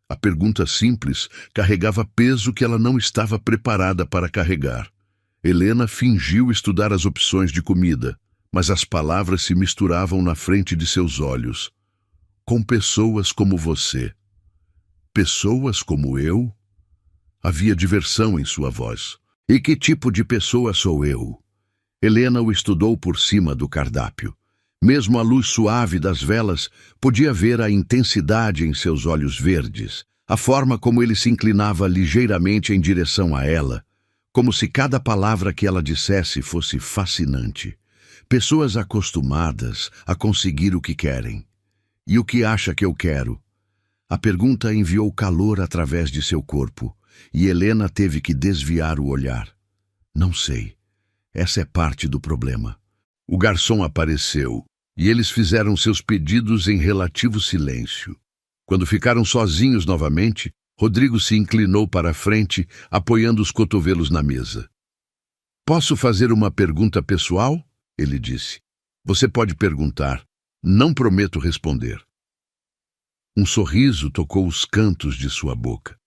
A pergunta simples carregava peso que ela não estava preparada para carregar. Helena fingiu estudar as opções de comida, mas as palavras se misturavam na frente de seus olhos. "Com pessoas como você." "Pessoas como eu?" Havia diversão em sua voz. "E que tipo de pessoa sou eu?" Helena o estudou por cima do cardápio. Mesmo a luz suave das velas podia ver a intensidade em seus olhos verdes, a forma como ele se inclinava ligeiramente em direção a ela, como se cada palavra que ela dissesse fosse fascinante. Pessoas acostumadas a conseguir o que querem. "E o que acha que eu quero?" A pergunta enviou calor através de seu corpo, e Helena teve que desviar o olhar. "Não sei. Essa é parte do problema." O garçom apareceu, e eles fizeram seus pedidos em relativo silêncio. Quando ficaram sozinhos novamente, Rodrigo se inclinou para a frente, apoiando os cotovelos na mesa. "Posso fazer uma pergunta pessoal?" ele disse. "Você pode perguntar. Não prometo responder." Um sorriso tocou os cantos de sua boca.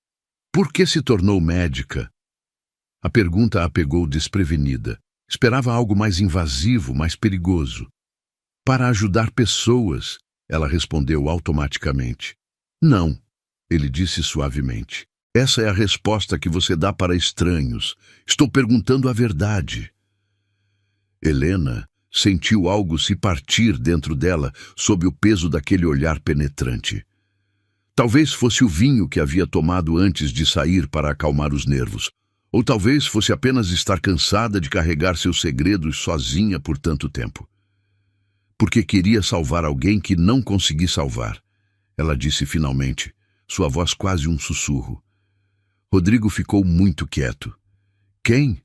"Por que se tornou médica?" A pergunta a pegou desprevenida. Esperava algo mais invasivo, mais perigoso. "Para ajudar pessoas", ela respondeu automaticamente. "Não", ele disse suavemente. "Essa é a resposta que você dá para estranhos. Estou perguntando a verdade." Helena sentiu algo se partir dentro dela sob o peso daquele olhar penetrante. Talvez fosse o vinho que havia tomado antes de sair para acalmar os nervos. Ou talvez fosse apenas estar cansada de carregar seus segredos sozinha por tanto tempo. "Porque queria salvar alguém que não consegui salvar", ela disse finalmente, sua voz quase um sussurro. Rodrigo ficou muito quieto. "Quem?"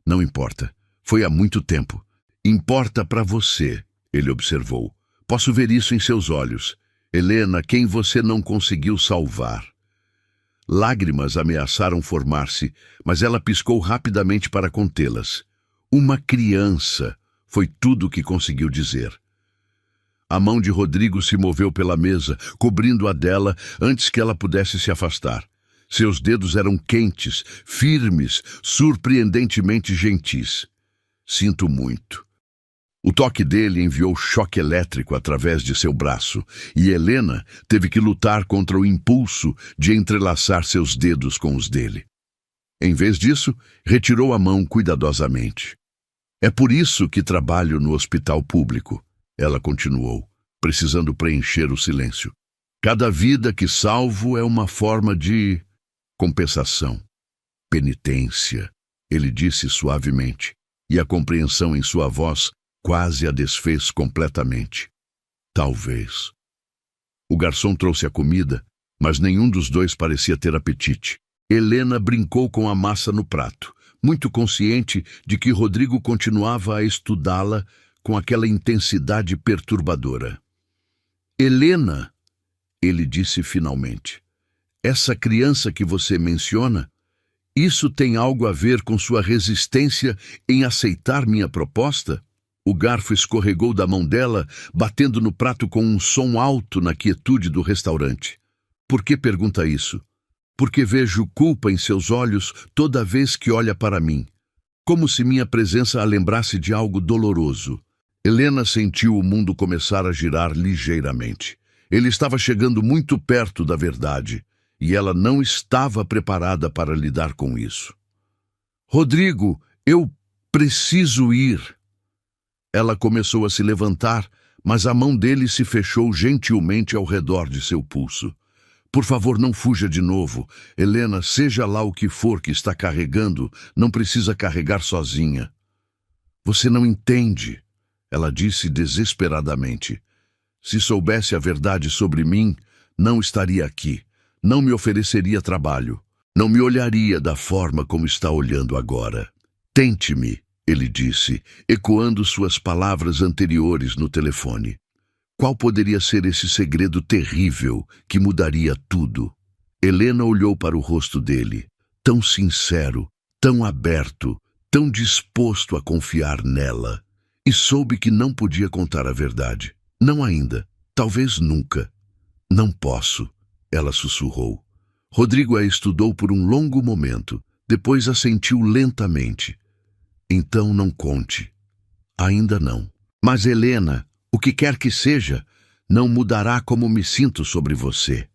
"Não importa. Foi há muito tempo." "Importa para você", ele observou. "Posso ver isso em seus olhos. Helena, quem você não conseguiu salvar." Lágrimas ameaçaram formar-se, mas ela piscou rapidamente para contê-las. "Uma criança", foi tudo o que conseguiu dizer. A mão de Rodrigo se moveu pela mesa, cobrindo a dela antes que ela pudesse se afastar. Seus dedos eram quentes, firmes, surpreendentemente gentis. "Sinto muito." O toque dele enviou choque elétrico através de seu braço, e Helena teve que lutar contra o impulso de entrelaçar seus dedos com os dele. Em vez disso, retirou a mão cuidadosamente. É por isso que trabalho no hospital público, ela continuou, precisando preencher o silêncio. Cada vida que salvo é uma forma de compensação, penitência, ele disse suavemente, e a compreensão em sua voz quase a desfez completamente. Talvez. O garçom trouxe a comida, mas nenhum dos dois parecia ter apetite. Helena brincou com a massa no prato, muito consciente de que Rodrigo continuava a estudá-la com aquela intensidade perturbadora. Helena, ele disse finalmente, essa criança que você menciona, isso tem algo a ver com sua resistência em aceitar minha proposta? O garfo escorregou da mão dela, batendo no prato com um som alto na quietude do restaurante. Por que pergunta isso? Porque vejo culpa em seus olhos toda vez que olha para mim, como se minha presença a lembrasse de algo doloroso. Helena sentiu o mundo começar a girar ligeiramente. Ele estava chegando muito perto da verdade, e ela não estava preparada para lidar com isso. Rodrigo, eu preciso ir. Ela começou a se levantar, mas a mão dele se fechou gentilmente ao redor de seu pulso. Por favor, não fuja de novo. Helena, seja lá o que for que está carregando, não precisa carregar sozinha. Você não entende, ela disse desesperadamente. Se soubesse a verdade sobre mim, não estaria aqui. Não me ofereceria trabalho. Não me olharia da forma como está olhando agora. Tente-me, ele disse, ecoando suas palavras anteriores no telefone. Qual poderia ser esse segredo terrível que mudaria tudo? Helena olhou para o rosto dele, tão sincero, tão aberto, tão disposto a confiar nela, e soube que não podia contar a verdade. Não ainda, talvez nunca. Não posso, ela sussurrou. Rodrigo a estudou por um longo momento, depois assentiu lentamente. Então não conte. Ainda não. Mas Helena, o que quer que seja, não mudará como me sinto sobre você.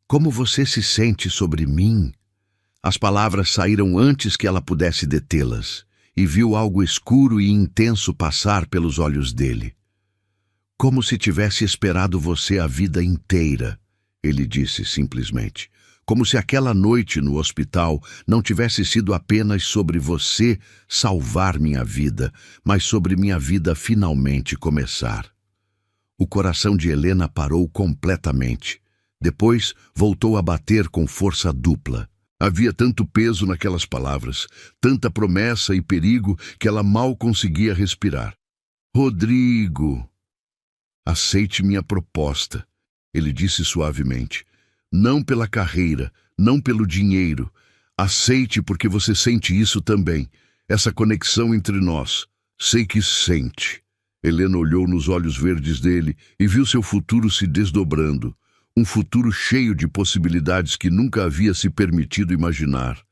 Como você se sente sobre mim? As palavras saíram antes que ela pudesse detê-las, e viu algo escuro e intenso passar pelos olhos dele. Como se tivesse esperado você a vida inteira, ele disse simplesmente. Como se aquela noite no hospital não tivesse sido apenas sobre você salvar minha vida, mas sobre minha vida finalmente começar. O coração de Helena parou completamente. Depois voltou a bater com força dupla. Havia tanto peso naquelas palavras, tanta promessa e perigo que ela mal conseguia respirar. Rodrigo, aceite minha proposta, ele disse suavemente. Não pela carreira, não pelo dinheiro. Aceite porque você sente isso também. Essa conexão entre nós. Sei que sente. Helena olhou nos olhos verdes dele e viu seu futuro se desdobrando. Um futuro cheio de possibilidades que nunca havia se permitido imaginar.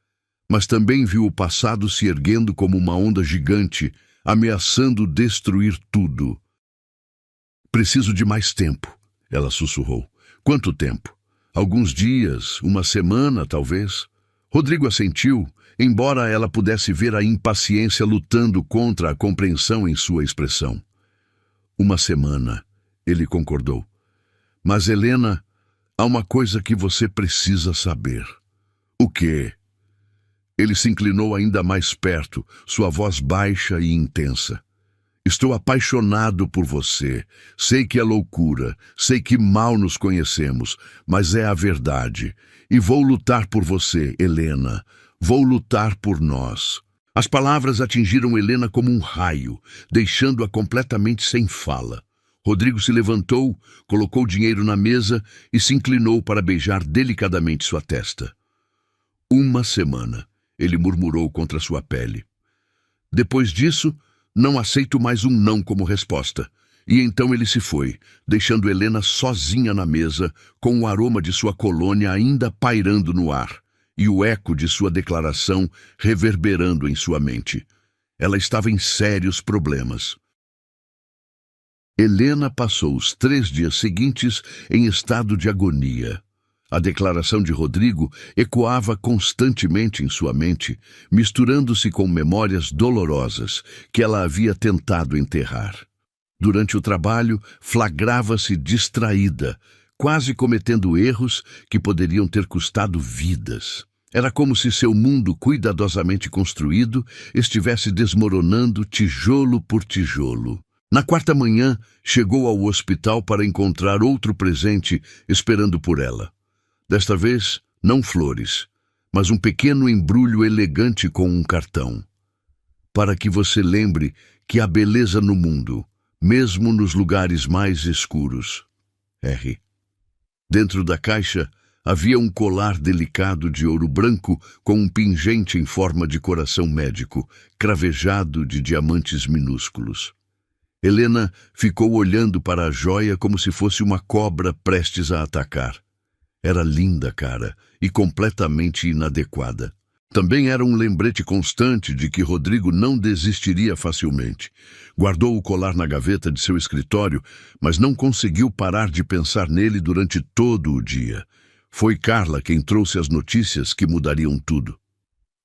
Mas também viu o passado se erguendo como uma onda gigante, ameaçando destruir tudo. Preciso de mais tempo, ela sussurrou. Quanto tempo? Alguns dias, uma semana, talvez. Rodrigo assentiu, embora ela pudesse ver a impaciência lutando contra a compreensão em sua expressão. Uma semana, ele concordou. Mas, Helena, há uma coisa que você precisa saber. O quê? Ele se inclinou ainda mais perto, sua voz baixa e intensa. Estou apaixonado por você. Sei que é loucura, sei que mal nos conhecemos, mas é a verdade. E vou lutar por você, Helena. Vou lutar por nós. As palavras atingiram Helena como um raio, deixando-a completamente sem fala. Rodrigo se levantou, colocou o dinheiro na mesa e se inclinou para beijar delicadamente sua testa. Uma semana, ele murmurou contra sua pele. Depois disso, não aceito mais um não como resposta. E então ele se foi, deixando Helena sozinha na mesa, com o aroma de sua colônia ainda pairando no ar, e o eco de sua declaração reverberando em sua mente. Ela estava em sérios problemas. Helena passou os 3 dias seguintes em estado de agonia. A declaração de Rodrigo ecoava constantemente em sua mente, misturando-se com memórias dolorosas que ela havia tentado enterrar. Durante o trabalho, flagrava-se distraída, quase cometendo erros que poderiam ter custado vidas. Era como se seu mundo cuidadosamente construído estivesse desmoronando tijolo por tijolo. Na quarta manhã, chegou ao hospital para encontrar outro presente esperando por ela. Desta vez, não flores, mas um pequeno embrulho elegante com um cartão. Para que você lembre que há beleza no mundo, mesmo nos lugares mais escuros. R. Dentro da caixa, havia um colar delicado de ouro branco com um pingente em forma de coração médico, cravejado de diamantes minúsculos. Helena ficou olhando para a joia como se fosse uma cobra prestes a atacar. Era linda, cara, e completamente inadequada. Também era um lembrete constante de que Rodrigo não desistiria facilmente. Guardou o colar na gaveta de seu escritório, mas não conseguiu parar de pensar nele durante todo o dia. Foi Carla quem trouxe as notícias que mudariam tudo.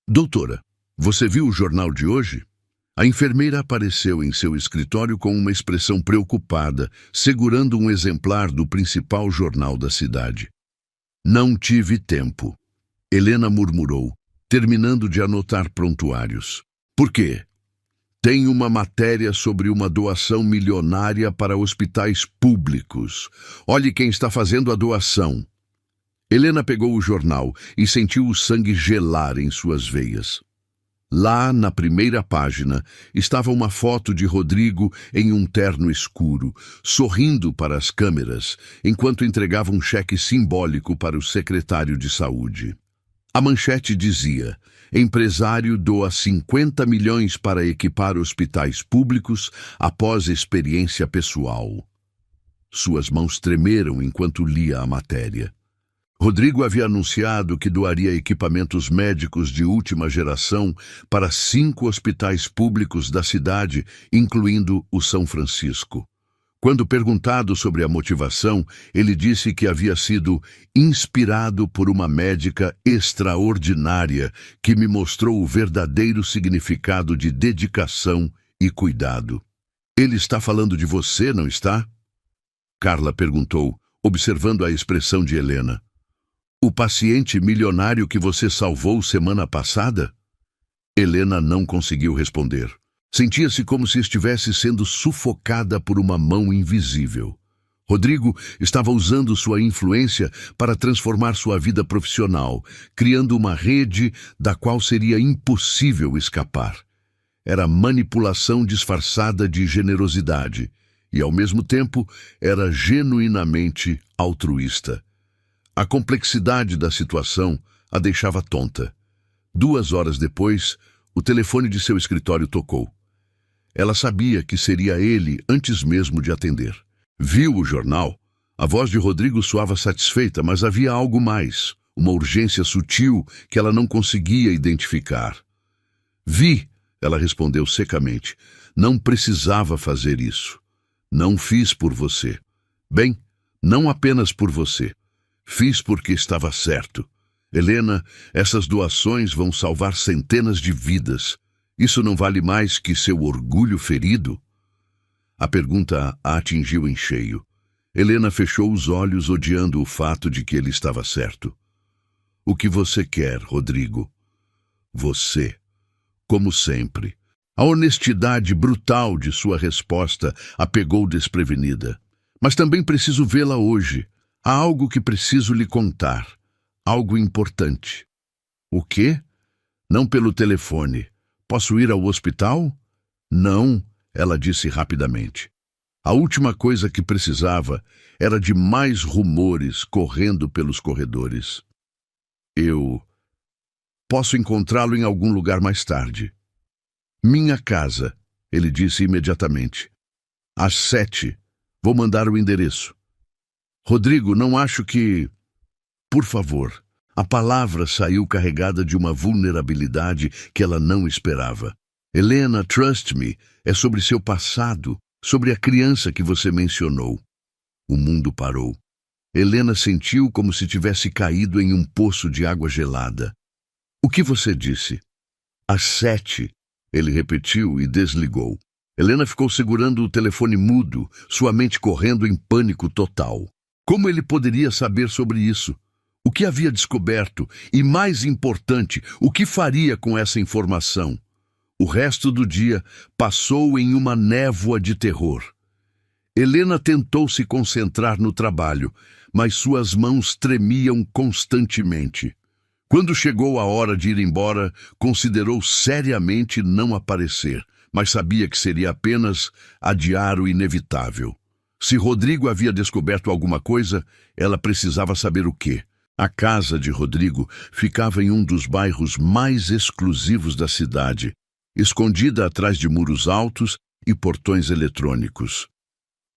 Doutora, você viu o jornal de hoje? A enfermeira apareceu em seu escritório com uma expressão preocupada, segurando um exemplar do principal jornal da cidade. Não tive tempo, Helena murmurou, terminando de anotar prontuários. Por quê? Tem uma matéria sobre uma doação milionária para hospitais públicos. Olhe quem está fazendo a doação. Helena pegou o jornal e sentiu o sangue gelar em suas veias. Lá, na primeira página, estava uma foto de Rodrigo em um terno escuro, sorrindo para as câmeras, enquanto entregava um cheque simbólico para o secretário de saúde. A manchete dizia: empresário doa 50 milhões para equipar hospitais públicos após experiência pessoal. Suas mãos tremeram enquanto lia a matéria. Rodrigo havia anunciado que doaria equipamentos médicos de última geração para 5 hospitais públicos da cidade, incluindo o São Francisco. Quando perguntado sobre a motivação, ele disse que havia sido inspirado por uma médica extraordinária que me mostrou o verdadeiro significado de dedicação e cuidado. Ele está falando de você, não está? Carla perguntou, observando a expressão de Helena. O paciente milionário que você salvou semana passada? Helena não conseguiu responder. Sentia-se como se estivesse sendo sufocada por uma mão invisível. Rodrigo estava usando sua influência para transformar sua vida profissional, criando uma rede da qual seria impossível escapar. Era manipulação disfarçada de generosidade e, ao mesmo tempo, era genuinamente altruísta. A complexidade da situação a deixava tonta. 2 horas depois, o telefone de seu escritório tocou. Ela sabia que seria ele antes mesmo de atender. Viu o jornal? A voz de Rodrigo soava satisfeita, mas havia algo mais, uma urgência sutil que ela não conseguia identificar. Vi, ela respondeu secamente. Não precisava fazer isso. Não fiz por você. Bem, não apenas por você. Fiz porque estava certo. Helena, essas doações vão salvar centenas de vidas. Isso não vale mais que seu orgulho ferido? A pergunta a atingiu em cheio. Helena fechou os olhos, odiando o fato de que ele estava certo. O que você quer, Rodrigo? Você. Como sempre. A honestidade brutal de sua resposta a pegou desprevenida. Mas também preciso vê-la hoje. Há algo que preciso lhe contar. Algo importante. O quê? Não pelo telefone. Posso ir ao hospital? Não, ela disse rapidamente. A última coisa que precisava era de mais rumores correndo pelos corredores. Eu posso encontrá-lo em algum lugar mais tarde. Minha casa, ele disse imediatamente. Às 7. Vou mandar o endereço. Rodrigo, não acho que... Por favor. A palavra saiu carregada de uma vulnerabilidade que ela não esperava. Helena, trust me, é sobre seu passado. Sobre a criança que você mencionou. O mundo parou. Helena sentiu como se tivesse caído em um poço de água gelada. O que você disse? Às 7, ele repetiu e desligou. Helena ficou segurando o telefone mudo, sua mente correndo em pânico total. Como ele poderia saber sobre isso? O que havia descoberto? E, mais importante, o que faria com essa informação? O resto do dia passou em uma névoa de terror. Helena tentou se concentrar no trabalho, mas suas mãos tremiam constantemente. Quando chegou a hora de ir embora, considerou seriamente não aparecer, mas sabia que seria apenas adiar o inevitável. Se Rodrigo havia descoberto alguma coisa, ela precisava saber o quê. A casa de Rodrigo ficava em um dos bairros mais exclusivos da cidade, escondida atrás de muros altos e portões eletrônicos.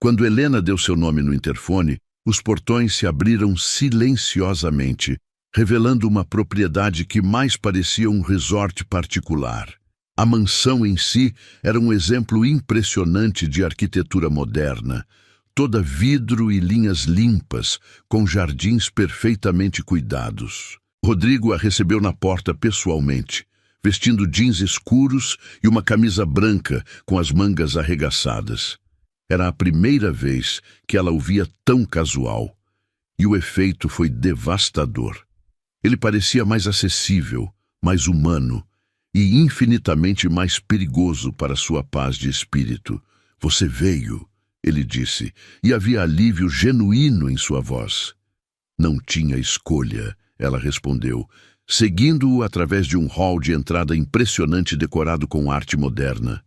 Quando Helena deu seu nome no interfone, os portões se abriram silenciosamente, revelando uma propriedade que mais parecia um resort particular. A mansão em si era um exemplo impressionante de arquitetura moderna, toda vidro e linhas limpas, com jardins perfeitamente cuidados. Rodrigo a recebeu na porta pessoalmente, vestindo jeans escuros e uma camisa branca com as mangas arregaçadas. Era a primeira vez que ela o via tão casual, e o efeito foi devastador. Ele parecia mais acessível, mais humano e infinitamente mais perigoso para sua paz de espírito. Você veio, ele disse, e havia alívio genuíno em sua voz. Não tinha escolha, ela respondeu, seguindo-o através de um hall de entrada impressionante decorado com arte moderna.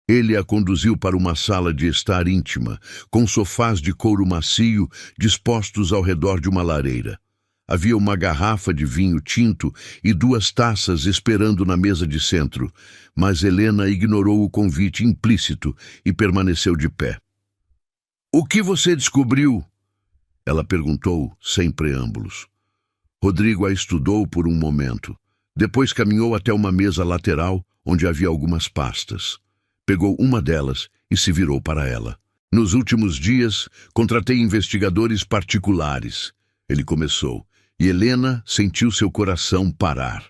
Ele a conduziu para uma sala de estar íntima, com sofás de couro macio dispostos ao redor de uma lareira. Havia uma garrafa de vinho tinto e 2 taças esperando na mesa de centro, mas Helena ignorou o convite implícito e permaneceu de pé. "O que você descobriu?" ela perguntou, sem preâmbulos. Rodrigo a estudou por um momento. Depois caminhou até uma mesa lateral, onde havia algumas pastas. Pegou uma delas e se virou para ela. "Nos últimos dias, contratei investigadores particulares", ele começou, e Helena sentiu seu coração parar.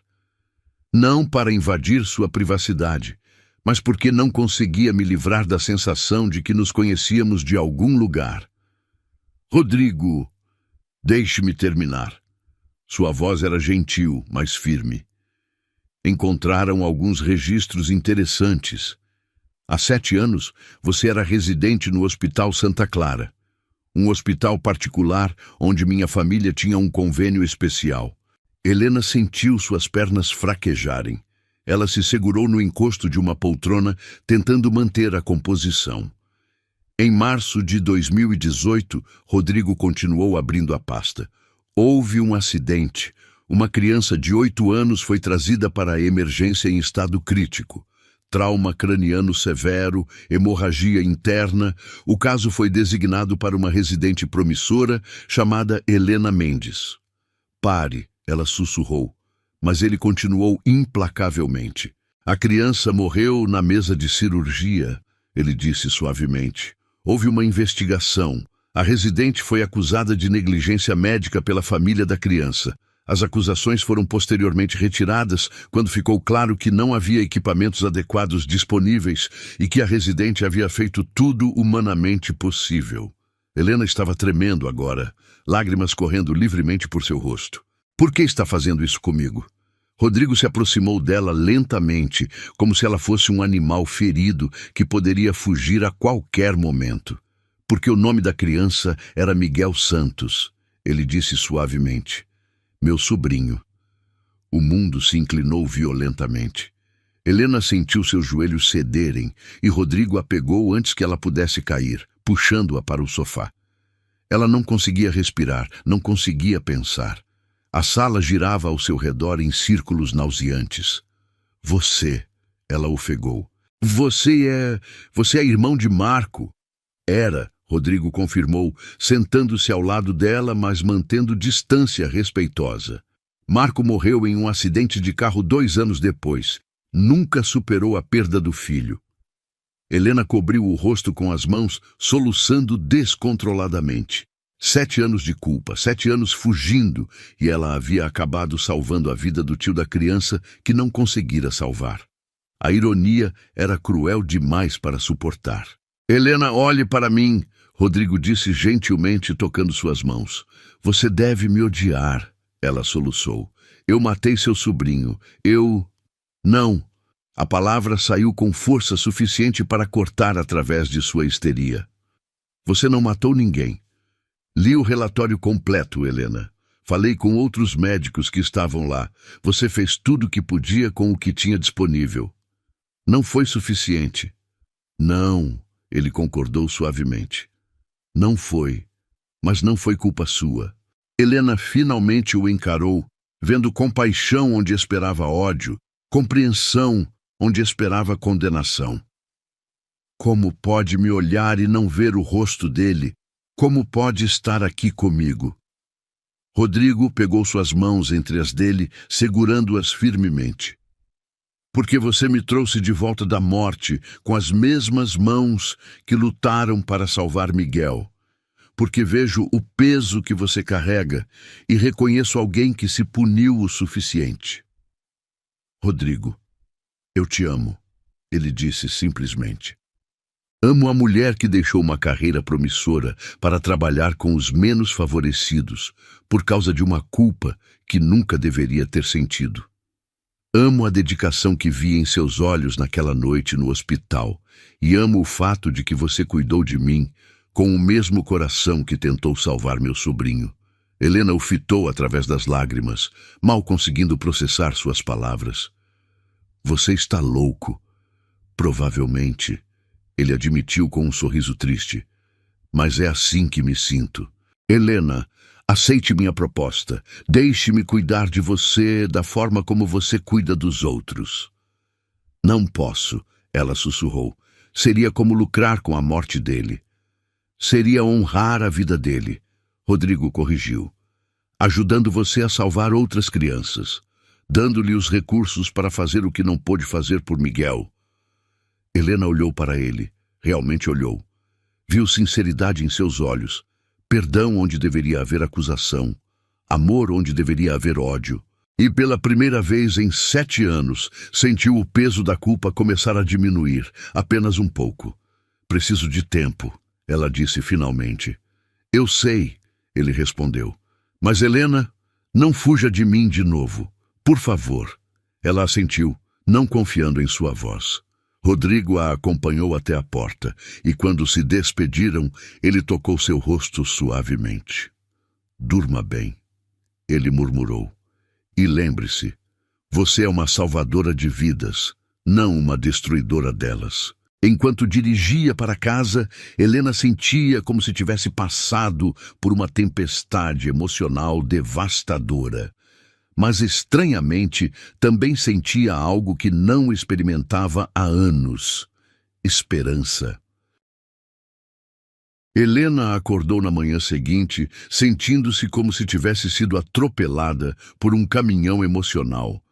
Não para invadir sua privacidade, mas porque não conseguia me livrar da sensação de que nos conhecíamos de algum lugar. "Rodrigo, deixe-me terminar." Sua voz era gentil, mas firme. "Encontraram alguns registros interessantes. Há 7 anos, você era residente no Hospital Santa Clara, um hospital particular onde minha família tinha um convênio especial." Helena sentiu suas pernas fraquejarem. Ela se segurou no encosto de uma poltrona, tentando manter a composição. Em março de 2018, Rodrigo continuou abrindo a pasta. "Houve um acidente. Uma criança de 8 anos foi trazida para a emergência em estado crítico. Trauma craniano severo, hemorragia interna. O caso foi designado para uma residente promissora chamada Helena Mendes." "Pare", ela sussurrou, mas ele continuou implacavelmente. "A criança morreu na mesa de cirurgia", ele disse suavemente. "Houve uma investigação. A residente foi acusada de negligência médica pela família da criança. As acusações foram posteriormente retiradas quando ficou claro que não havia equipamentos adequados disponíveis e que a residente havia feito tudo humanamente possível." Helena estava tremendo agora, lágrimas correndo livremente por seu rosto. "Por que está fazendo isso comigo?" Rodrigo se aproximou dela lentamente, como se ela fosse um animal ferido que poderia fugir a qualquer momento. "Porque o nome da criança era Miguel Santos", ele disse suavemente. "Meu sobrinho." O mundo se inclinou violentamente. Helena sentiu seus joelhos cederem e Rodrigo a pegou antes que ela pudesse cair, puxando-a para o sofá. Ela não conseguia respirar, não conseguia pensar. A sala girava ao seu redor em círculos nauseantes. "Você", ela ofegou. Você é irmão de Marco." "Era", Rodrigo confirmou, sentando-se ao lado dela, mas mantendo distância respeitosa. "Marco morreu em um acidente de carro 2 anos depois. Nunca superou a perda do filho." Helena cobriu o rosto com as mãos, soluçando descontroladamente. 7 anos de culpa, 7 anos fugindo, e ela havia acabado salvando a vida do tio da criança que não conseguira salvar. A ironia era cruel demais para suportar. Helena, olhe para mim, Rodrigo disse gentilmente, tocando suas mãos. Você deve me odiar, ela soluçou. Eu matei seu sobrinho. Não. A palavra saiu com força suficiente para cortar através de sua histeria. Você não matou ninguém. Li o relatório completo, Helena. Falei com outros médicos que estavam lá. Você fez tudo o que podia com o que tinha disponível. Não foi suficiente. Não, ele concordou suavemente. Não foi, mas não foi culpa sua. Helena finalmente o encarou, vendo compaixão onde esperava ódio, compreensão onde esperava condenação. Como pode me olhar e não ver o rosto dele? Como pode estar aqui comigo? Rodrigo pegou suas mãos entre as dele, segurando-as firmemente. Porque você me trouxe de volta da morte com as mesmas mãos que lutaram para salvar Miguel. Porque vejo o peso que você carrega e reconheço alguém que se puniu o suficiente. Rodrigo, eu te amo, ele disse simplesmente. Amo a mulher que deixou uma carreira promissora para trabalhar com os menos favorecidos por causa de uma culpa que nunca deveria ter sentido. Amo a dedicação que vi em seus olhos naquela noite no hospital e amo o fato de que você cuidou de mim com o mesmo coração que tentou salvar meu sobrinho. Helena o fitou através das lágrimas, mal conseguindo processar suas palavras. Você está louco. Provavelmente, ele admitiu com um sorriso triste. Mas é assim que me sinto. Helena, aceite minha proposta. Deixe-me cuidar de você da forma como você cuida dos outros. Não posso, ela sussurrou. Seria como lucrar com a morte dele. Seria honrar a vida dele. Rodrigo corrigiu. Ajudando você a salvar outras crianças. Dando-lhe os recursos para fazer o que não pôde fazer por Miguel. Helena olhou para ele. Realmente olhou. Viu sinceridade em seus olhos. Perdão onde deveria haver acusação. Amor onde deveria haver ódio. E pela primeira vez em 7 anos, sentiu o peso da culpa começar a diminuir, apenas um pouco. Preciso de tempo, ela disse finalmente. Eu sei, ele respondeu. Mas Helena, não fuja de mim de novo. Por favor. Ela assentiu, não confiando em sua voz. Rodrigo a acompanhou até a porta, e quando se despediram, ele tocou seu rosto suavemente. Durma bem, ele murmurou. E lembre-se, você é uma salvadora de vidas, não uma destruidora delas. Enquanto dirigia para casa, Helena sentia como se tivesse passado por uma tempestade emocional devastadora. Mas, estranhamente, também sentia algo que não experimentava há anos: esperança. Helena acordou na manhã seguinte, sentindo-se como se tivesse sido atropelada por um caminhão emocional.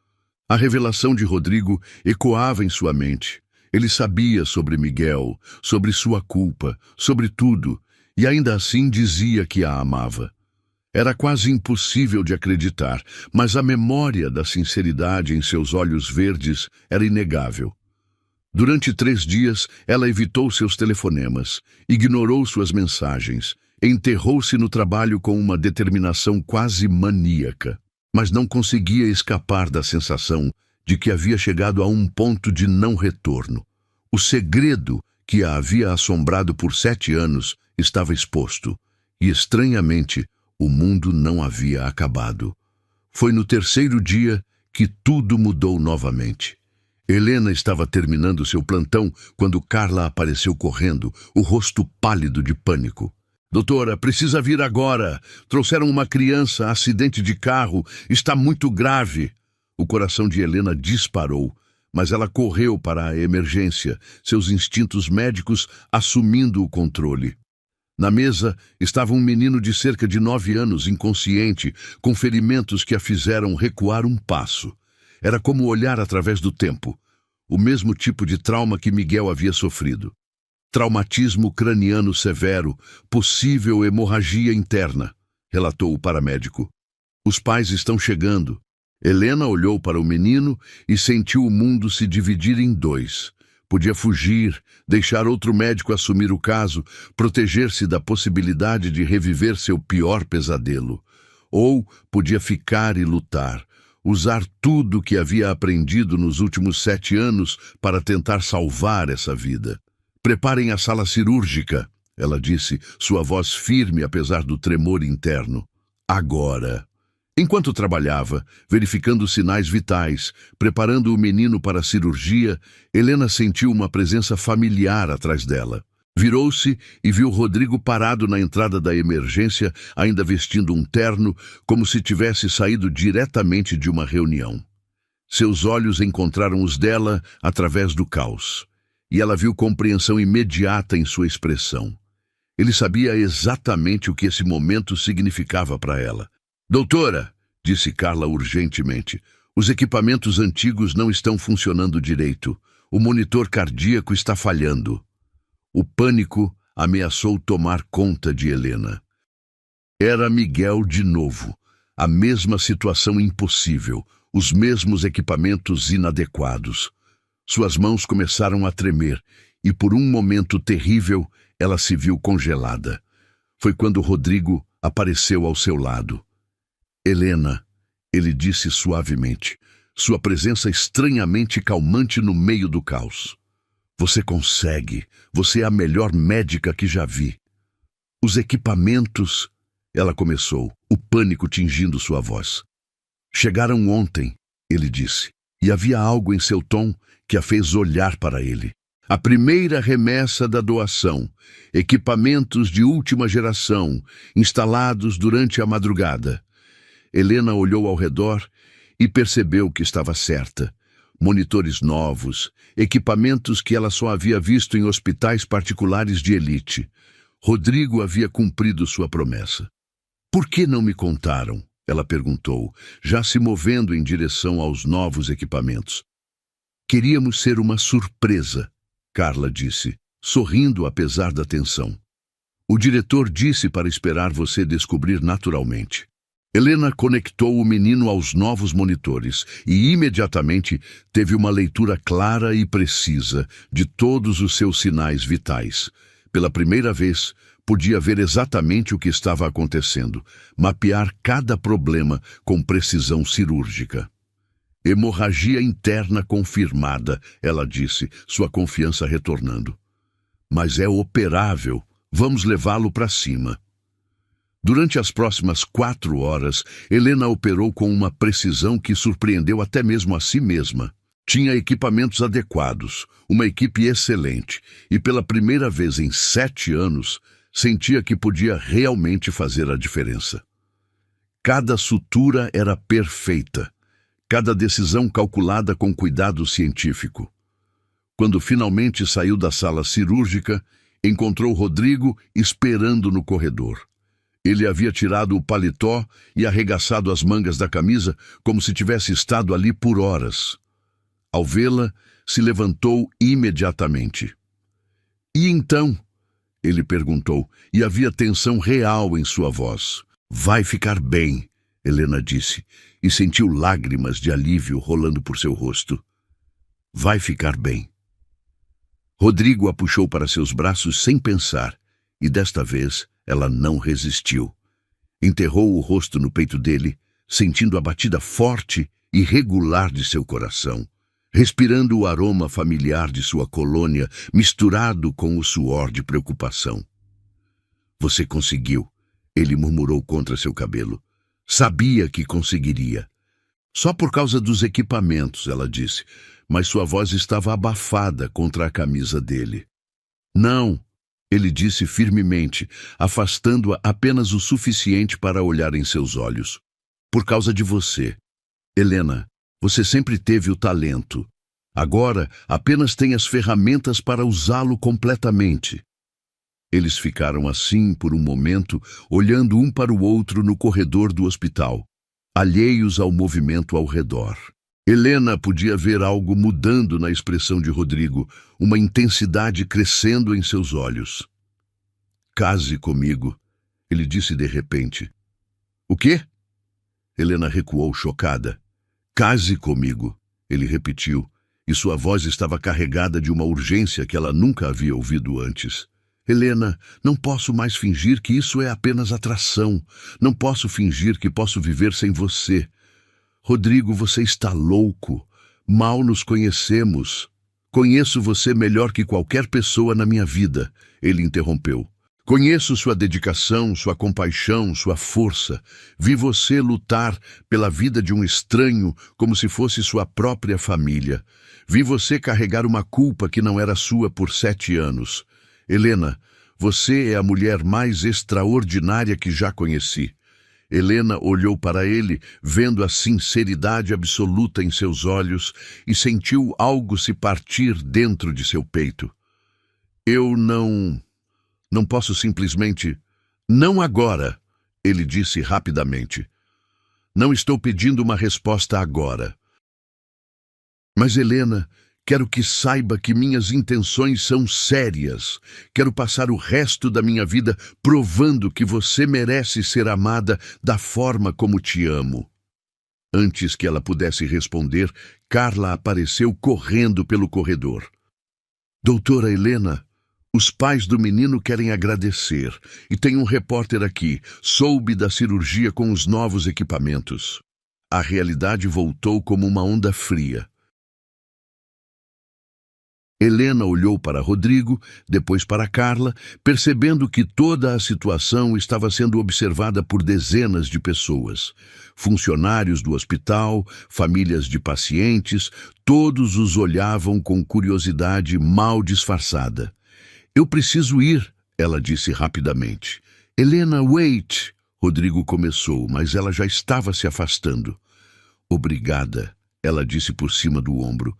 A revelação de Rodrigo ecoava em sua mente. Ele sabia sobre Miguel, sobre sua culpa, sobre tudo, e ainda assim dizia que a amava. Era quase impossível de acreditar, mas a memória da sinceridade em seus olhos verdes era inegável. Durante 3 dias, ela evitou seus telefonemas, ignorou suas mensagens, enterrou-se no trabalho com uma determinação quase maníaca, mas não conseguia escapar da sensação de que havia chegado a um ponto de não retorno. O segredo que a havia assombrado por 7 anos estava exposto, e estranhamente, o mundo não havia acabado. Foi no 3º dia que tudo mudou novamente. Helena estava terminando seu plantão quando Carla apareceu correndo, o rosto pálido de pânico. Doutora, precisa vir agora. Trouxeram uma criança, acidente de carro, está muito grave. O coração de Helena disparou, mas ela correu para a emergência, seus instintos médicos assumindo o controle. Na mesa estava um menino de cerca de 9 anos, inconsciente, com ferimentos que a fizeram recuar um passo. Era como olhar através do tempo. o mesmo tipo de trauma que Miguel havia sofrido. Traumatismo craniano severo, possível hemorragia interna, relatou o paramédico. Os pais estão chegando. Helena olhou para o menino e sentiu o mundo se dividir em dois. Podia fugir, deixar outro médico assumir o caso, proteger-se da possibilidade de reviver seu pior pesadelo. Ou podia ficar e lutar, usar tudo que havia aprendido nos últimos 7 anos para tentar salvar essa vida. Preparem a sala cirúrgica, ela disse, sua voz firme apesar do tremor interno. Agora. Enquanto trabalhava, verificando sinais vitais, preparando o menino para a cirurgia, Helena sentiu uma presença familiar atrás dela. Virou-se e viu Rodrigo parado na entrada da emergência, ainda vestindo um terno, como se tivesse saído diretamente de uma reunião. Seus olhos encontraram os dela através do caos, e ela viu compreensão imediata em sua expressão. Ele sabia exatamente o que esse momento significava para ela. Doutora, disse Carla urgentemente, os equipamentos antigos não estão funcionando direito. O monitor cardíaco está falhando. O pânico ameaçou tomar conta de Helena. Era Miguel de novo. A mesma situação impossível, os mesmos equipamentos inadequados. Suas mãos começaram a tremer e por um momento terrível ela se viu congelada. Foi quando Rodrigo apareceu ao seu lado. Helena, ele disse suavemente, sua presença estranhamente calmante no meio do caos. Você consegue, você é a melhor médica que já vi. Os equipamentos, ela começou, o pânico tingindo sua voz. Chegaram ontem, ele disse, e havia algo em seu tom que a fez olhar para ele. A primeira remessa da doação, equipamentos de última geração, instalados durante a madrugada. Helena olhou ao redor e percebeu que estava certa. Monitores novos, equipamentos que ela só havia visto em hospitais particulares de elite. Rodrigo havia cumprido sua promessa. Por que não me contaram? Ela perguntou, já se movendo em direção aos novos equipamentos. Queríamos ser uma surpresa, Carla disse, sorrindo apesar da tensão. O diretor disse para esperar você descobrir naturalmente. Helena conectou o menino aos novos monitores e imediatamente teve uma leitura clara e precisa de todos os seus sinais vitais. Pela primeira vez, podia ver exatamente o que estava acontecendo, mapear cada problema com precisão cirúrgica. Hemorragia interna confirmada, ela disse, sua confiança retornando. Mas é operável, vamos levá-lo para cima. Durante as próximas 4 horas, Helena operou com uma precisão que surpreendeu até mesmo a si mesma. Tinha equipamentos adequados, uma equipe excelente, e pela primeira vez em 7 anos, sentia que podia realmente fazer a diferença. Cada sutura era perfeita, cada decisão calculada com cuidado científico. Quando finalmente saiu da sala cirúrgica, encontrou Rodrigo esperando no corredor. Ele havia tirado o paletó e arregaçado as mangas da camisa como se tivesse estado ali por horas. Ao vê-la, se levantou imediatamente. E então? Ele perguntou, e havia tensão real em sua voz. Vai ficar bem, Helena disse, e sentiu lágrimas de alívio rolando por seu rosto. Vai ficar bem. Rodrigo a puxou para seus braços sem pensar, e desta vez ela não resistiu. Enterrou o rosto no peito dele, sentindo a batida forte e regular de seu coração, respirando o aroma familiar de sua colônia, misturado com o suor de preocupação. Você conseguiu, ele murmurou contra seu cabelo. Sabia que conseguiria. Só por causa dos equipamentos, ela disse, mas sua voz estava abafada contra a camisa dele. Não, ele disse firmemente, afastando-a apenas o suficiente para olhar em seus olhos. Por causa de você. Helena, você sempre teve o talento. Agora, apenas tem as ferramentas para usá-lo completamente. Eles ficaram assim por um momento, olhando um para o outro no corredor do hospital, alheios ao movimento ao redor. Helena podia ver algo mudando na expressão de Rodrigo, uma intensidade crescendo em seus olhos. "Case comigo", ele disse de repente. "O quê?" Helena recuou chocada. "Case comigo", ele repetiu, e sua voz estava carregada de uma urgência que ela nunca havia ouvido antes. "Helena, não posso mais fingir que isso é apenas atração. Não posso fingir que posso viver sem você. Rodrigo, você está louco. Mal nos conhecemos. Conheço você melhor que qualquer pessoa na minha vida", ele interrompeu. "Conheço sua dedicação, sua compaixão, sua força. Vi você lutar pela vida de um estranho como se fosse sua própria família. Vi você carregar uma culpa que não era sua por 7 anos. Helena, você é a mulher mais extraordinária que já conheci." Helena olhou para ele, vendo a sinceridade absoluta em seus olhos, e sentiu algo se partir dentro de seu peito. "Eu não posso simplesmente..." "Não agora", ele disse rapidamente. "Não estou pedindo uma resposta agora. Mas, Helena, quero que saiba que minhas intenções são sérias. Quero passar o resto da minha vida provando que você merece ser amada da forma como te amo." Antes que ela pudesse responder, Carla apareceu correndo pelo corredor. "Doutora Helena, os pais do menino querem agradecer. E tem um repórter aqui. Soube da cirurgia com os novos equipamentos." A realidade voltou como uma onda fria. Helena olhou para Rodrigo, depois para Carla, percebendo que toda a situação estava sendo observada por dezenas de pessoas. Funcionários do hospital, famílias de pacientes, todos os olhavam com curiosidade mal disfarçada. "Eu preciso ir", ela disse rapidamente. "Helena, wait", Rodrigo começou, mas ela já estava se afastando. "Obrigada", ela disse por cima do ombro.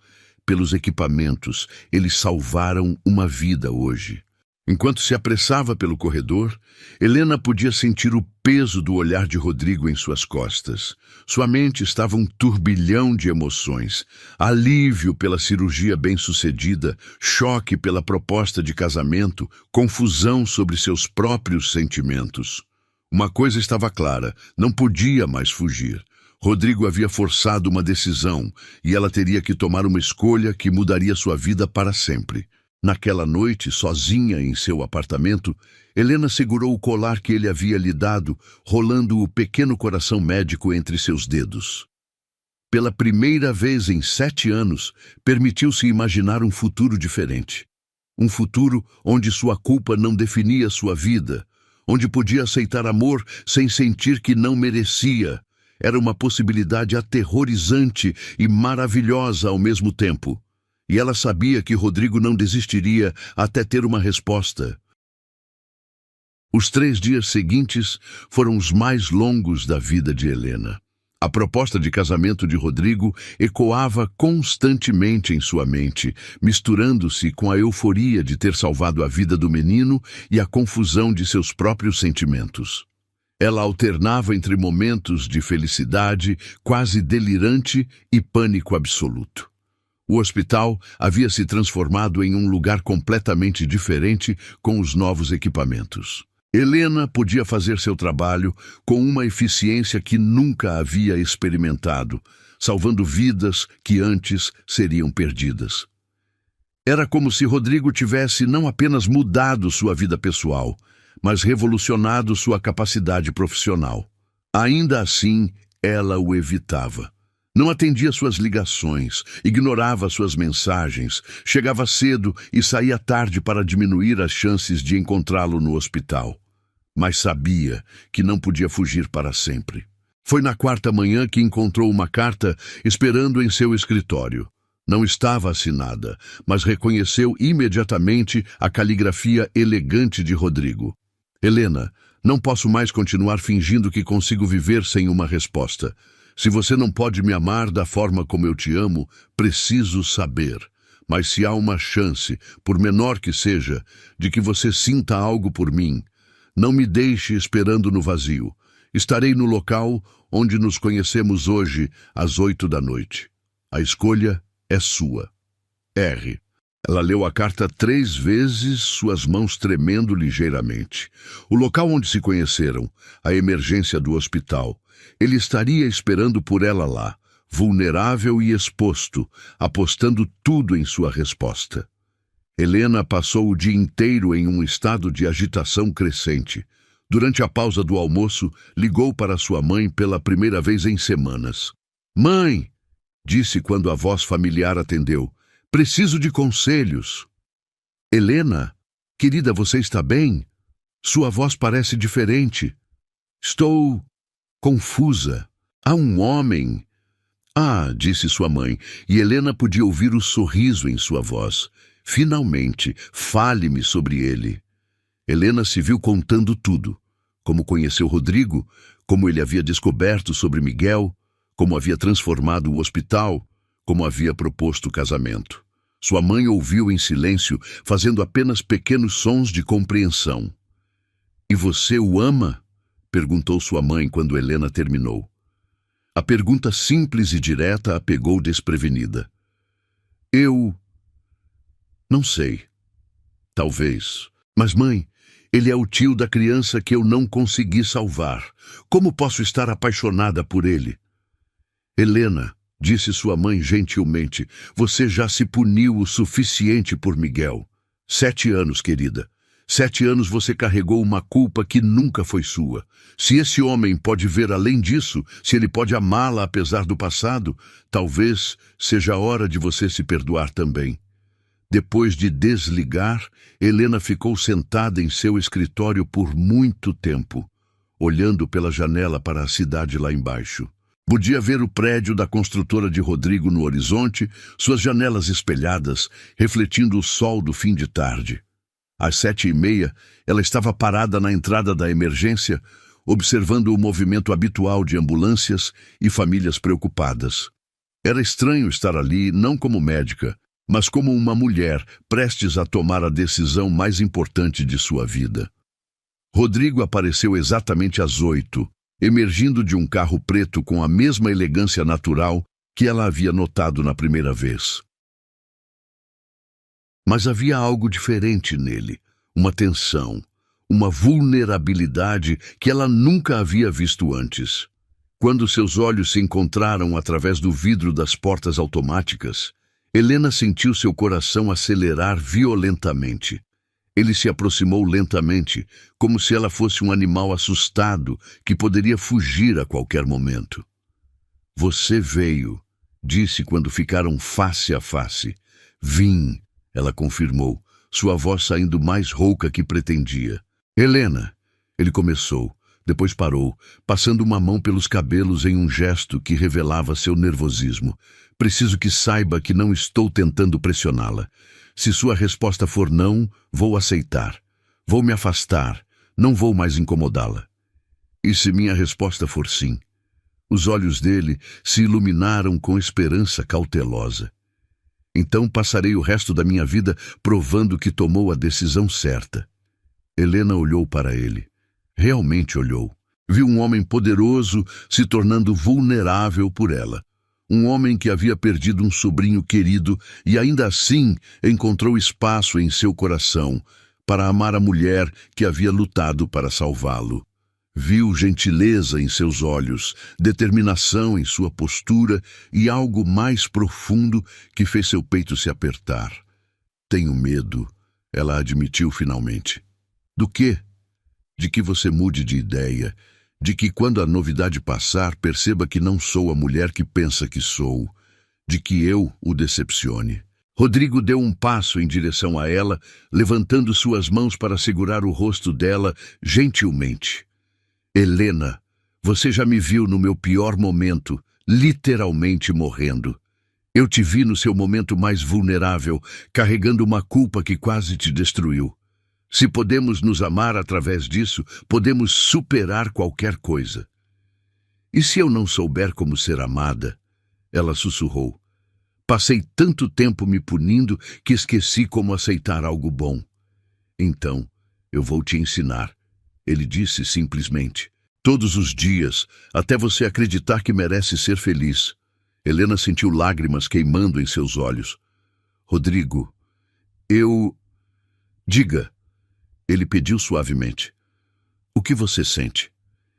"Pelos equipamentos, eles salvaram uma vida hoje." Enquanto se apressava pelo corredor, Helena podia sentir o peso do olhar de Rodrigo em suas costas. Sua mente estava um turbilhão de emoções. Alívio pela cirurgia bem-sucedida, choque pela proposta de casamento, confusão sobre seus próprios sentimentos. Uma coisa estava clara, não podia mais fugir. Rodrigo havia forçado uma decisão e ela teria que tomar uma escolha que mudaria sua vida para sempre. Naquela noite, sozinha em seu apartamento, Helena segurou o colar que ele havia lhe dado, rolando o pequeno coração médico entre seus dedos. Pela primeira vez em 7 anos, permitiu-se imaginar um futuro diferente. Um futuro onde sua culpa não definia sua vida, onde podia aceitar amor sem sentir que não merecia. Era uma possibilidade aterrorizante e maravilhosa ao mesmo tempo. E ela sabia que Rodrigo não desistiria até ter uma resposta. Os 3 dias seguintes foram os mais longos da vida de Helena. A proposta de casamento de Rodrigo ecoava constantemente em sua mente, misturando-se com a euforia de ter salvado a vida do menino e a confusão de seus próprios sentimentos. Ela alternava entre momentos de felicidade quase delirante e pânico absoluto. O hospital havia se transformado em um lugar completamente diferente com os novos equipamentos. Helena podia fazer seu trabalho com uma eficiência que nunca havia experimentado, salvando vidas que antes seriam perdidas. Era como se Rodrigo tivesse não apenas mudado sua vida pessoal, mas revolucionado sua capacidade profissional. Ainda assim, ela o evitava. Não atendia suas ligações, ignorava suas mensagens, chegava cedo e saía tarde para diminuir as chances de encontrá-lo no hospital. Mas sabia que não podia fugir para sempre. Foi na 4ª manhã que encontrou uma carta esperando em seu escritório. Não estava assinada, mas reconheceu imediatamente a caligrafia elegante de Rodrigo. "Helena, não posso mais continuar fingindo que consigo viver sem uma resposta. Se você não pode me amar da forma como eu te amo, preciso saber. Mas se há uma chance, por menor que seja, de que você sinta algo por mim, não me deixe esperando no vazio. Estarei no local onde nos conhecemos hoje, às 8 da noite." A escolha é sua. R. Ela leu a carta 3 vezes, suas mãos tremendo ligeiramente. O local onde se conheceram, a emergência do hospital. Ele estaria esperando por ela lá, vulnerável e exposto, apostando tudo em sua resposta. Helena passou o dia inteiro em um estado de agitação crescente. Durante a pausa do almoço, ligou para sua mãe pela primeira vez em semanas. "Mãe!", disse quando a voz familiar atendeu. "Preciso de conselhos." "Helena, querida, você está bem? Sua voz parece diferente." "Estou confusa. Há um homem." "Ah", disse sua mãe, e Helena podia ouvir o sorriso em sua voz. "Finalmente, fale-me sobre ele." Helena se viu contando tudo. Como conheceu Rodrigo, como ele havia descoberto sobre Miguel, como havia transformado o hospital, como havia proposto o casamento. Sua mãe ouviu em silêncio, fazendo apenas pequenos sons de compreensão. "E você o ama?", perguntou sua mãe quando Helena terminou. A pergunta simples e direta a pegou desprevenida. "Eu não sei. Talvez. Mas, mãe, ele é o tio da criança que eu não consegui salvar. Como posso estar apaixonada por ele?" "Helena", disse sua mãe gentilmente, "você já se puniu o suficiente por Miguel. 7 anos, querida. 7 anos você carregou uma culpa que nunca foi sua. Se esse homem pode ver além disso, se ele pode amá-la apesar do passado, talvez seja a hora de você se perdoar também." Depois de desligar, Helena ficou sentada em seu escritório por muito tempo, olhando pela janela para a cidade lá embaixo. Podia ver o prédio da construtora de Rodrigo no horizonte, suas janelas espelhadas, refletindo o sol do fim de tarde. Às 7h30, ela estava parada na entrada da emergência, observando o movimento habitual de ambulâncias e famílias preocupadas. Era estranho estar ali, não como médica, mas como uma mulher prestes a tomar a decisão mais importante de sua vida. Rodrigo apareceu exatamente às 8, emergindo de um carro preto com a mesma elegância natural que ela havia notado na primeira vez. Mas havia algo diferente nele, uma tensão, uma vulnerabilidade que ela nunca havia visto antes. Quando seus olhos se encontraram através do vidro das portas automáticas, Helena sentiu seu coração acelerar violentamente. Ele se aproximou lentamente, como se ela fosse um animal assustado que poderia fugir a qualquer momento. "Você veio", disse quando ficaram face a face. "Vim", ela confirmou, sua voz saindo mais rouca que pretendia. "Helena", ele começou, depois parou, passando uma mão pelos cabelos em um gesto que revelava seu nervosismo. "Preciso que saiba que não estou tentando pressioná-la. Se sua resposta for não, vou aceitar. Vou me afastar, não vou mais incomodá-la. E se minha resposta for sim?" Os olhos dele se iluminaram com esperança cautelosa. "Então passarei o resto da minha vida provando que tomou a decisão certa." Helena olhou para ele. Realmente olhou. Viu um homem poderoso se tornando vulnerável por ela. Um homem que havia perdido um sobrinho querido e ainda assim encontrou espaço em seu coração para amar a mulher que havia lutado para salvá-lo. Viu gentileza em seus olhos, determinação em sua postura e algo mais profundo que fez seu peito se apertar. "Tenho medo", ela admitiu finalmente. "Do quê?" "De que você mude de ideia, de que quando a novidade passar perceba que não sou a mulher que pensa que sou, de que eu o decepcione." Rodrigo deu um passo em direção a ela, levantando suas mãos para segurar o rosto dela gentilmente. "Helena, você já me viu no meu pior momento, literalmente morrendo. Eu te vi no seu momento mais vulnerável, carregando uma culpa que quase te destruiu. Se podemos nos amar através disso, podemos superar qualquer coisa." "E se eu não souber como ser amada?" Ela sussurrou. "Passei tanto tempo me punindo que esqueci como aceitar algo bom." "Então, eu vou te ensinar", ele disse simplesmente. "Todos os dias, até você acreditar que merece ser feliz. Helena sentiu lágrimas queimando em seus olhos. Rodrigo, eu... Diga, ele pediu suavemente. O que você sente?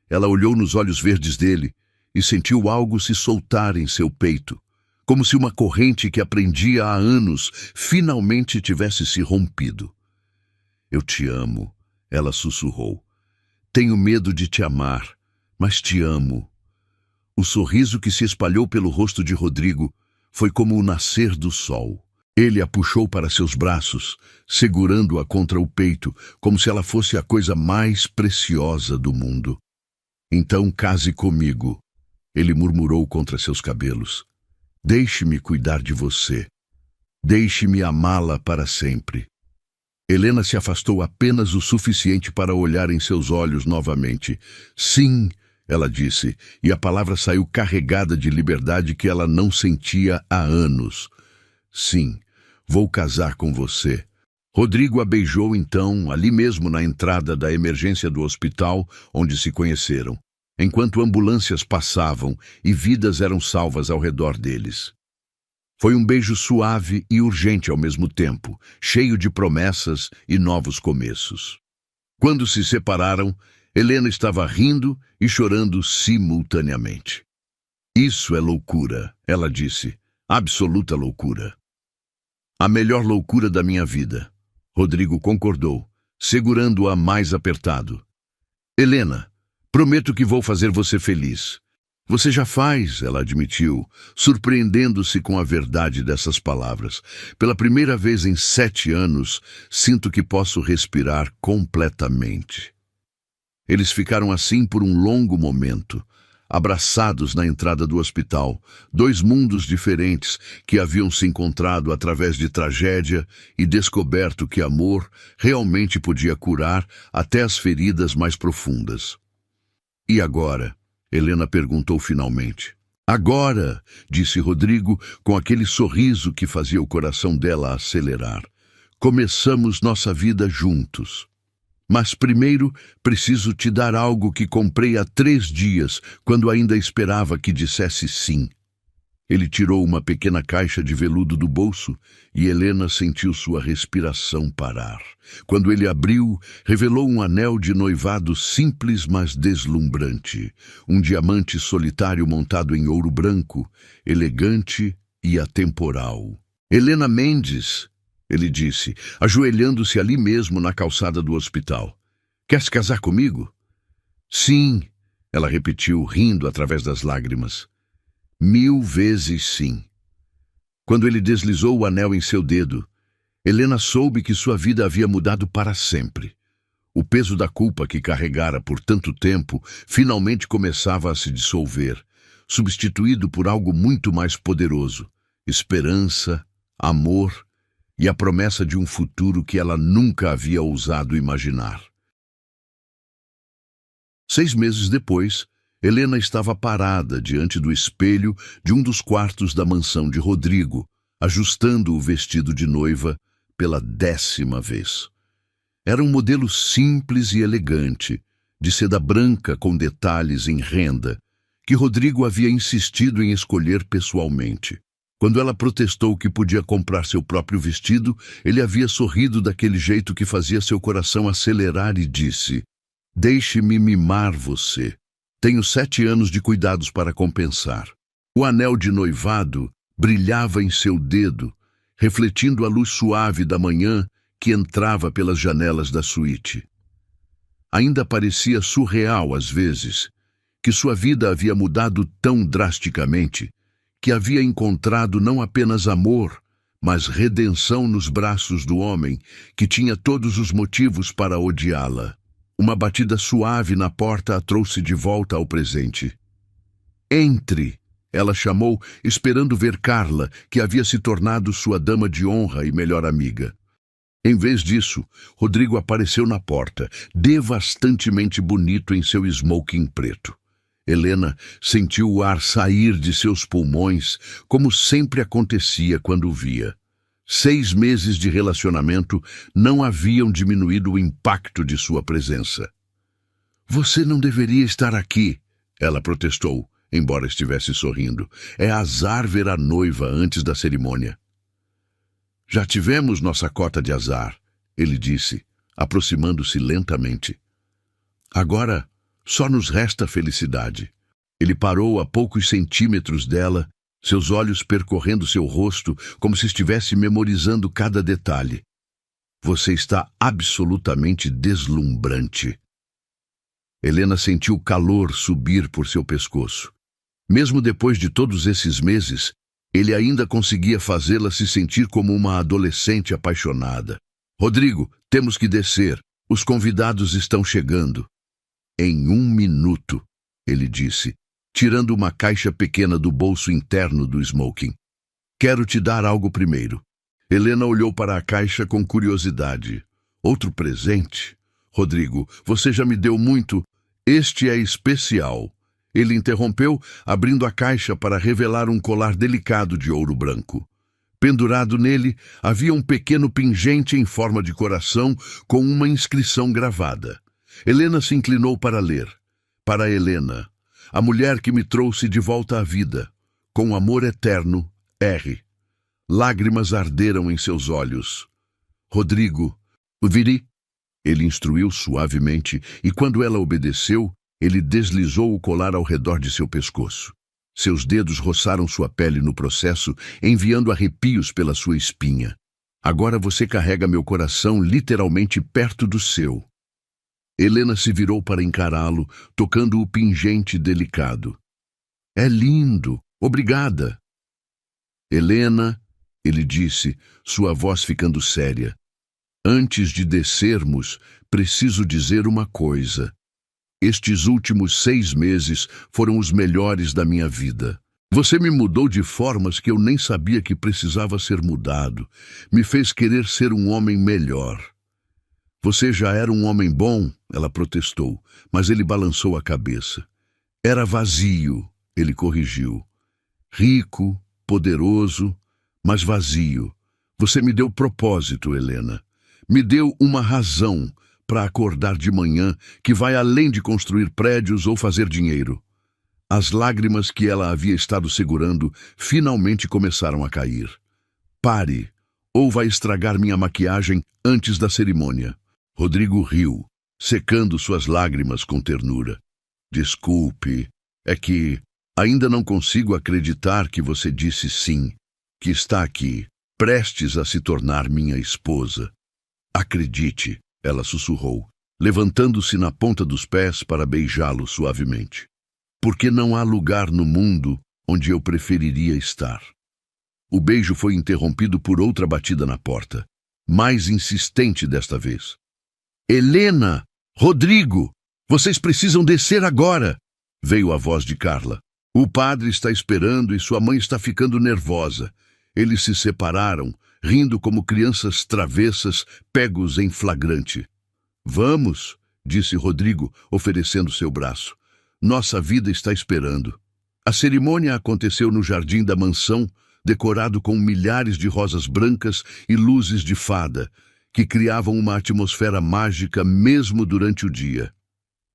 Ela olhou nos olhos verdes dele e sentiu algo se soltar em seu peito, como se uma corrente que aprendia há anos finalmente tivesse se rompido. Eu te amo, ela sussurrou. Tenho medo de te amar, mas te amo. O sorriso que se espalhou pelo rosto de Rodrigo foi como o nascer do sol. Ele a puxou para seus braços, segurando-a contra o peito, como se ela fosse a coisa mais preciosa do mundo. Então case comigo, ele murmurou contra seus cabelos. Deixe-me cuidar de você. Deixe-me amá-la para sempre. Helena se afastou apenas o suficiente para olhar em seus olhos novamente. Sim, ela disse, e a palavra saiu carregada de liberdade que ela não sentia há anos. Sim, vou casar com você. Rodrigo a beijou então, ali mesmo na entrada da emergência do hospital onde se conheceram, enquanto ambulâncias passavam e vidas eram salvas ao redor deles. Foi um beijo suave e urgente ao mesmo tempo, cheio de promessas e novos começos. Quando se separaram, Helena estava rindo e chorando simultaneamente. Isso é loucura, ela disse, absoluta loucura. A melhor loucura da minha vida. Rodrigo concordou, segurando-a mais apertado. Helena, prometo que vou fazer você feliz. Você já faz, ela admitiu, surpreendendo-se com a verdade dessas palavras. Pela primeira vez em 7 anos, sinto que posso respirar completamente. Eles ficaram assim por um longo momento, abraçados na entrada do hospital, 2 mundos diferentes que haviam se encontrado através de tragédia e descoberto que amor realmente podia curar até as feridas mais profundas. E agora? Helena perguntou finalmente. Agora, disse Rodrigo com aquele sorriso que fazia o coração dela acelerar. Começamos nossa vida juntos. Mas primeiro preciso te dar algo que comprei há 3 dias, quando ainda esperava que dissesse sim. Ele tirou uma pequena caixa de veludo do bolso e Helena sentiu sua respiração parar. Quando ele abriu, revelou um anel de noivado simples, mas deslumbrante. Um diamante solitário montado em ouro branco, elegante e atemporal. Helena Mendes, ele disse, ajoelhando-se ali mesmo na calçada do hospital. Quer se casar comigo? Sim, ela repetiu, rindo através das lágrimas. 1000 vezes sim. Quando ele deslizou o anel em seu dedo, Helena soube que sua vida havia mudado para sempre. O peso da culpa que carregara por tanto tempo finalmente começava a se dissolver, substituído por algo muito mais poderoso, esperança, amor e a promessa de um futuro que ela nunca havia ousado imaginar. 6 meses depois, Helena estava parada diante do espelho de um dos quartos da mansão de Rodrigo, ajustando o vestido de noiva pela 10ª vez. Era um modelo simples e elegante, de seda branca com detalhes em renda, que Rodrigo havia insistido em escolher pessoalmente. Quando ela protestou que podia comprar seu próprio vestido, ele havia sorrido daquele jeito que fazia seu coração acelerar e disse: Deixe-me mimar você. Tenho 7 anos de cuidados para compensar. O anel de noivado brilhava em seu dedo, refletindo a luz suave da manhã que entrava pelas janelas da suíte. Ainda parecia surreal às vezes, que sua vida havia mudado tão drasticamente, que havia encontrado não apenas amor, mas redenção nos braços do homem, que tinha todos os motivos para odiá-la. Uma batida suave na porta a trouxe de volta ao presente. Entre, ela chamou, esperando ver Carla, que havia se tornado sua dama de honra e melhor amiga. Em vez disso, Rodrigo apareceu na porta, devastantemente bonito em seu smoking preto. Helena sentiu o ar sair de seus pulmões, como sempre acontecia quando o via. 6 meses de relacionamento não haviam diminuído o impacto de sua presença. Você não deveria estar aqui, ela protestou. embora estivesse sorrindo. É azar ver a noiva antes da cerimônia. Já tivemos nossa cota de azar, ele disse, aproximando-se lentamente. Agora só nos resta felicidade. Ele parou a poucos centímetros dela, seus olhos percorrendo seu rosto como se estivesse memorizando cada detalhe. Você está absolutamente deslumbrante. Helena sentiu calor subir por seu pescoço. Mesmo depois de todos esses meses, ele ainda conseguia fazê-la se sentir como uma adolescente apaixonada. Rodrigo, temos que descer. Os convidados estão chegando. Em 1 minuto, ele disse, tirando uma caixa pequena do bolso interno do smoking. Quero te dar algo primeiro. Helena olhou para a caixa com curiosidade. Outro presente? Rodrigo, você já me deu muito. Este é especial. Ele interrompeu, abrindo a caixa para revelar um colar delicado de ouro branco. Pendurado nele, havia um pequeno pingente em forma de coração com uma inscrição gravada. Helena se inclinou para ler. Para Helena, a mulher que me trouxe de volta à vida. Com amor eterno, R. Lágrimas arderam em seus olhos. Rodrigo, viri. Ele instruiu suavemente, e quando ela obedeceu, ele deslizou o colar ao redor de seu pescoço. Seus dedos roçaram sua pele no processo, enviando arrepios pela sua espinha. Agora você carrega meu coração literalmente perto do seu. Helena se virou para encará-lo, tocando o pingente delicado. É lindo. Obrigada. Helena, ele disse, sua voz ficando séria. Antes de descermos, preciso dizer uma coisa. Estes últimos 6 meses foram os melhores da minha vida. Você me mudou de formas que eu nem sabia que precisava ser mudado. Me fez querer ser um homem melhor. Você já era um homem bom, ela protestou, mas ele balançou a cabeça. Era vazio, ele corrigiu. Rico, poderoso, mas vazio. Você me deu propósito, Helena. Me deu uma razão para acordar de manhã que vai além de construir prédios ou fazer dinheiro. As lágrimas que ela havia estado segurando finalmente começaram a cair. Pare, ou vai estragar minha maquiagem antes da cerimônia. Rodrigo riu, secando suas lágrimas com ternura. Desculpe, é que ainda não consigo acreditar que você disse sim, que está aqui, prestes a se tornar minha esposa. Acredite, ela sussurrou, levantando-se na ponta dos pés para beijá-lo suavemente. Porque não há lugar no mundo onde eu preferiria estar. O beijo foi interrompido por outra batida na porta, mais insistente desta vez. Helena! Rodrigo! Vocês precisam descer agora! Veio a voz de Carla. O padre está esperando e sua mãe está ficando nervosa. Eles se separaram, rindo como crianças travessas pegos em flagrante. Vamos, disse Rodrigo, oferecendo seu braço. Nossa vida está esperando. A cerimônia aconteceu no jardim da mansão, decorado com milhares de rosas brancas e luzes de fada, que criavam uma atmosfera mágica mesmo durante o dia.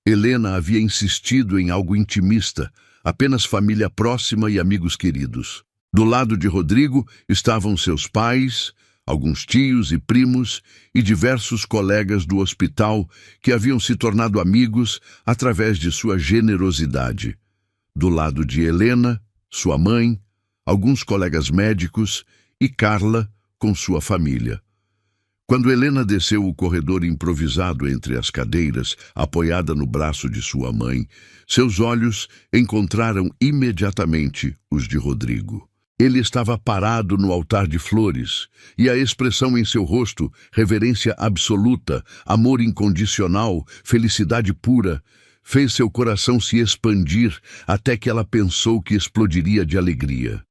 Helena havia insistido em algo intimista, apenas família próxima e amigos queridos. Do lado de Rodrigo estavam seus pais, alguns tios e primos e diversos colegas do hospital que haviam se tornado amigos através de sua generosidade. Do lado de Helena, sua mãe, alguns colegas médicos e Carla com sua família. Quando Helena desceu o corredor improvisado entre as cadeiras, apoiada no braço de sua mãe, seus olhos encontraram imediatamente os de Rodrigo. Ele estava parado no altar de flores, e a expressão em seu rosto, reverência absoluta, amor incondicional, felicidade pura, fez seu coração se expandir até que ela pensou que explodiria de alegria.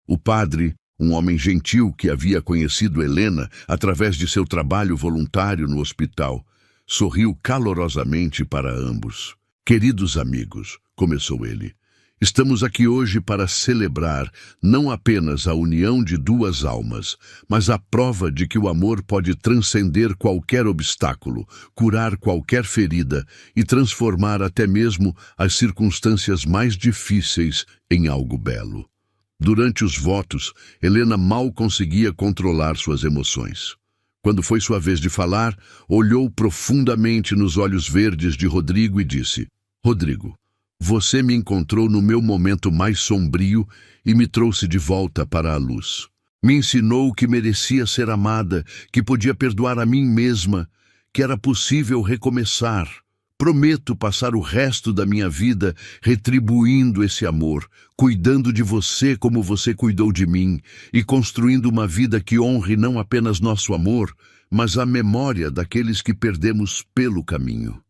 O padre, um homem gentil que havia conhecido Helena através de seu trabalho voluntário no hospital, sorriu calorosamente para ambos. Queridos amigos, começou ele, Estamos aqui hoje para celebrar não apenas a união de duas almas, mas a prova de que o amor pode transcender qualquer obstáculo, curar qualquer ferida e transformar até mesmo as circunstâncias mais difíceis em algo belo. Durante os votos, Helena mal conseguia controlar suas emoções. Quando foi sua vez de falar, olhou profundamente nos olhos verdes de Rodrigo e disse: Rodrigo, você me encontrou no meu momento mais sombrio e me trouxe de volta para a luz. Me ensinou que merecia ser amada, que podia perdoar a mim mesma, que era possível recomeçar. Prometo passar o resto da minha vida retribuindo esse amor, cuidando de você como você cuidou de mim e construindo uma vida que honre não apenas nosso amor, mas a memória daqueles que perdemos pelo caminho.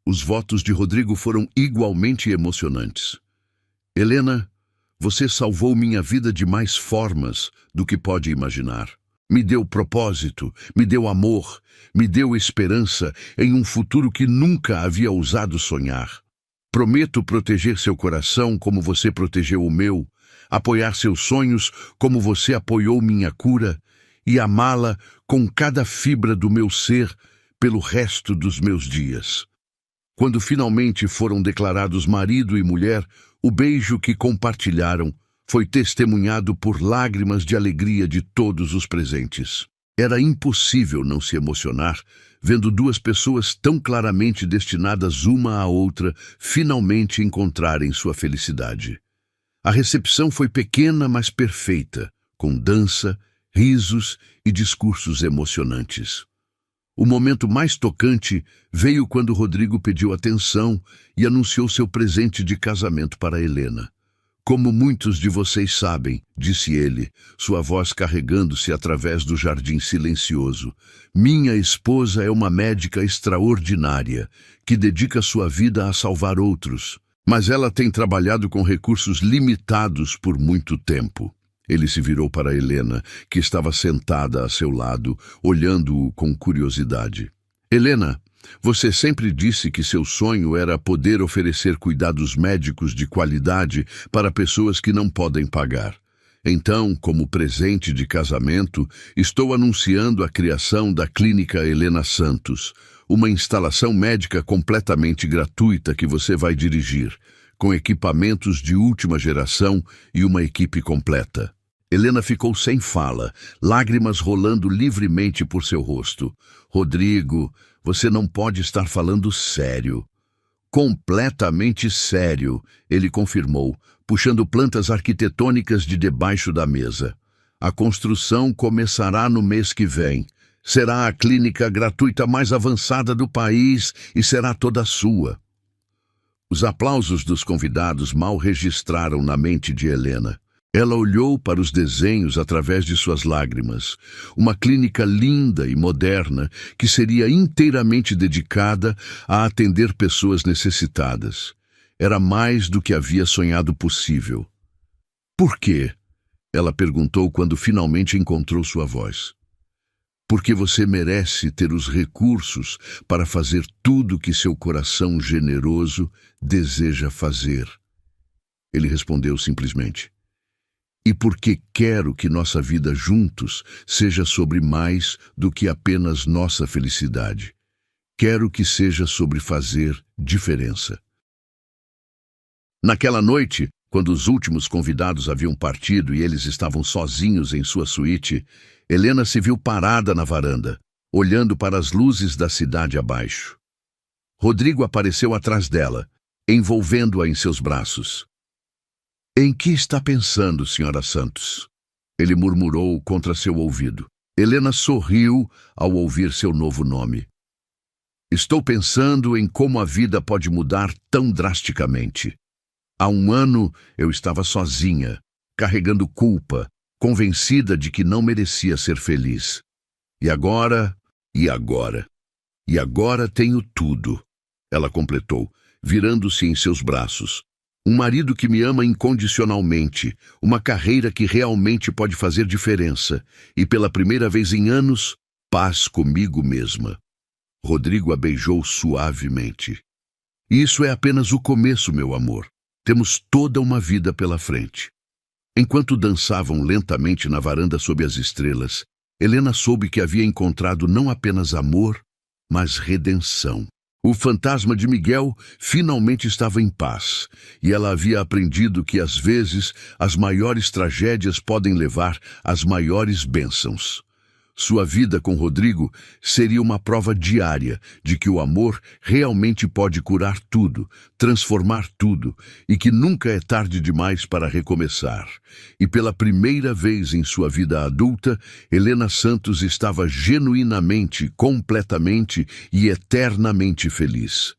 Os votos de Rodrigo foram igualmente emocionantes. Helena, você salvou minha vida de mais formas do que pode imaginar. Me deu propósito, me deu amor, me deu esperança em um futuro que nunca havia ousado sonhar. Prometo proteger seu coração como você protegeu o meu, apoiar seus sonhos como você apoiou minha cura e amá-la com cada fibra do meu ser pelo resto dos meus dias. Quando finalmente foram declarados marido e mulher, o beijo que compartilharam foi testemunhado por lágrimas de alegria de todos os presentes. Era impossível não se emocionar vendo duas pessoas tão claramente destinadas uma à outra finalmente encontrarem sua felicidade. A recepção foi pequena, mas perfeita, com dança, risos e discursos emocionantes. O momento mais tocante veio quando Rodrigo pediu atenção e anunciou seu presente de casamento para Helena. Como muitos de vocês sabem, disse ele, sua voz carregando-se através do jardim silencioso, minha esposa é uma médica extraordinária, que dedica sua vida a salvar outros, mas ela tem trabalhado com recursos limitados por muito tempo. Ele se virou para Helena, que estava sentada a seu lado, olhando-o com curiosidade. Helena, você sempre disse que seu sonho era poder oferecer cuidados médicos de qualidade para pessoas que não podem pagar. Então, como presente de casamento, estou anunciando a criação da Clínica Helena Santos, uma instalação médica completamente gratuita que você vai dirigir, com equipamentos de última geração e uma equipe completa. Helena ficou sem fala, lágrimas rolando livremente por seu rosto. Rodrigo, você não pode estar falando sério. Completamente sério, ele confirmou, puxando plantas arquitetônicas de debaixo da mesa. A construção começará no mês que vem. Será a clínica gratuita mais avançada do país e será toda sua. Os aplausos dos convidados mal registraram na mente de Helena. Ela olhou para os desenhos através de suas lágrimas. Uma clínica linda e moderna que seria inteiramente dedicada a atender pessoas necessitadas. Era mais do que havia sonhado possível. Por quê? Ela perguntou quando finalmente encontrou sua voz. Porque você merece ter os recursos para fazer tudo o que seu coração generoso deseja fazer. Ele respondeu simplesmente. E porque quero que nossa vida juntos seja sobre mais do que apenas nossa felicidade. Quero que seja sobre fazer diferença. Naquela noite, quando os últimos convidados haviam partido e eles estavam sozinhos em sua suíte, Helena se viu parada na varanda, olhando para as luzes da cidade abaixo. Rodrigo apareceu atrás dela, envolvendo-a em seus braços. Em que está pensando, Sra. Santos? Ele murmurou contra seu ouvido. Helena sorriu ao ouvir seu novo nome. Estou pensando em como a vida pode mudar tão drasticamente. Há um ano eu estava sozinha, carregando culpa, convencida de que não merecia ser feliz. E agora tenho tudo, ela completou, virando-se em seus braços. Um marido que me ama incondicionalmente, uma carreira que realmente pode fazer diferença, e pela primeira vez em anos, paz comigo mesma. Rodrigo a beijou suavemente. Isso é apenas o começo, meu amor. Temos toda uma vida pela frente. Enquanto dançavam lentamente na varanda sob as estrelas, Helena soube que havia encontrado não apenas amor, mas redenção. O fantasma de Miguel finalmente estava em paz, e ela havia aprendido que, às vezes, as maiores tragédias podem levar às maiores bênçãos. Sua vida com Rodrigo seria uma prova diária de que o amor realmente pode curar tudo, transformar tudo, e que nunca é tarde demais para recomeçar. E pela primeira vez em sua vida adulta, Helena Santos estava genuinamente, completamente e eternamente feliz.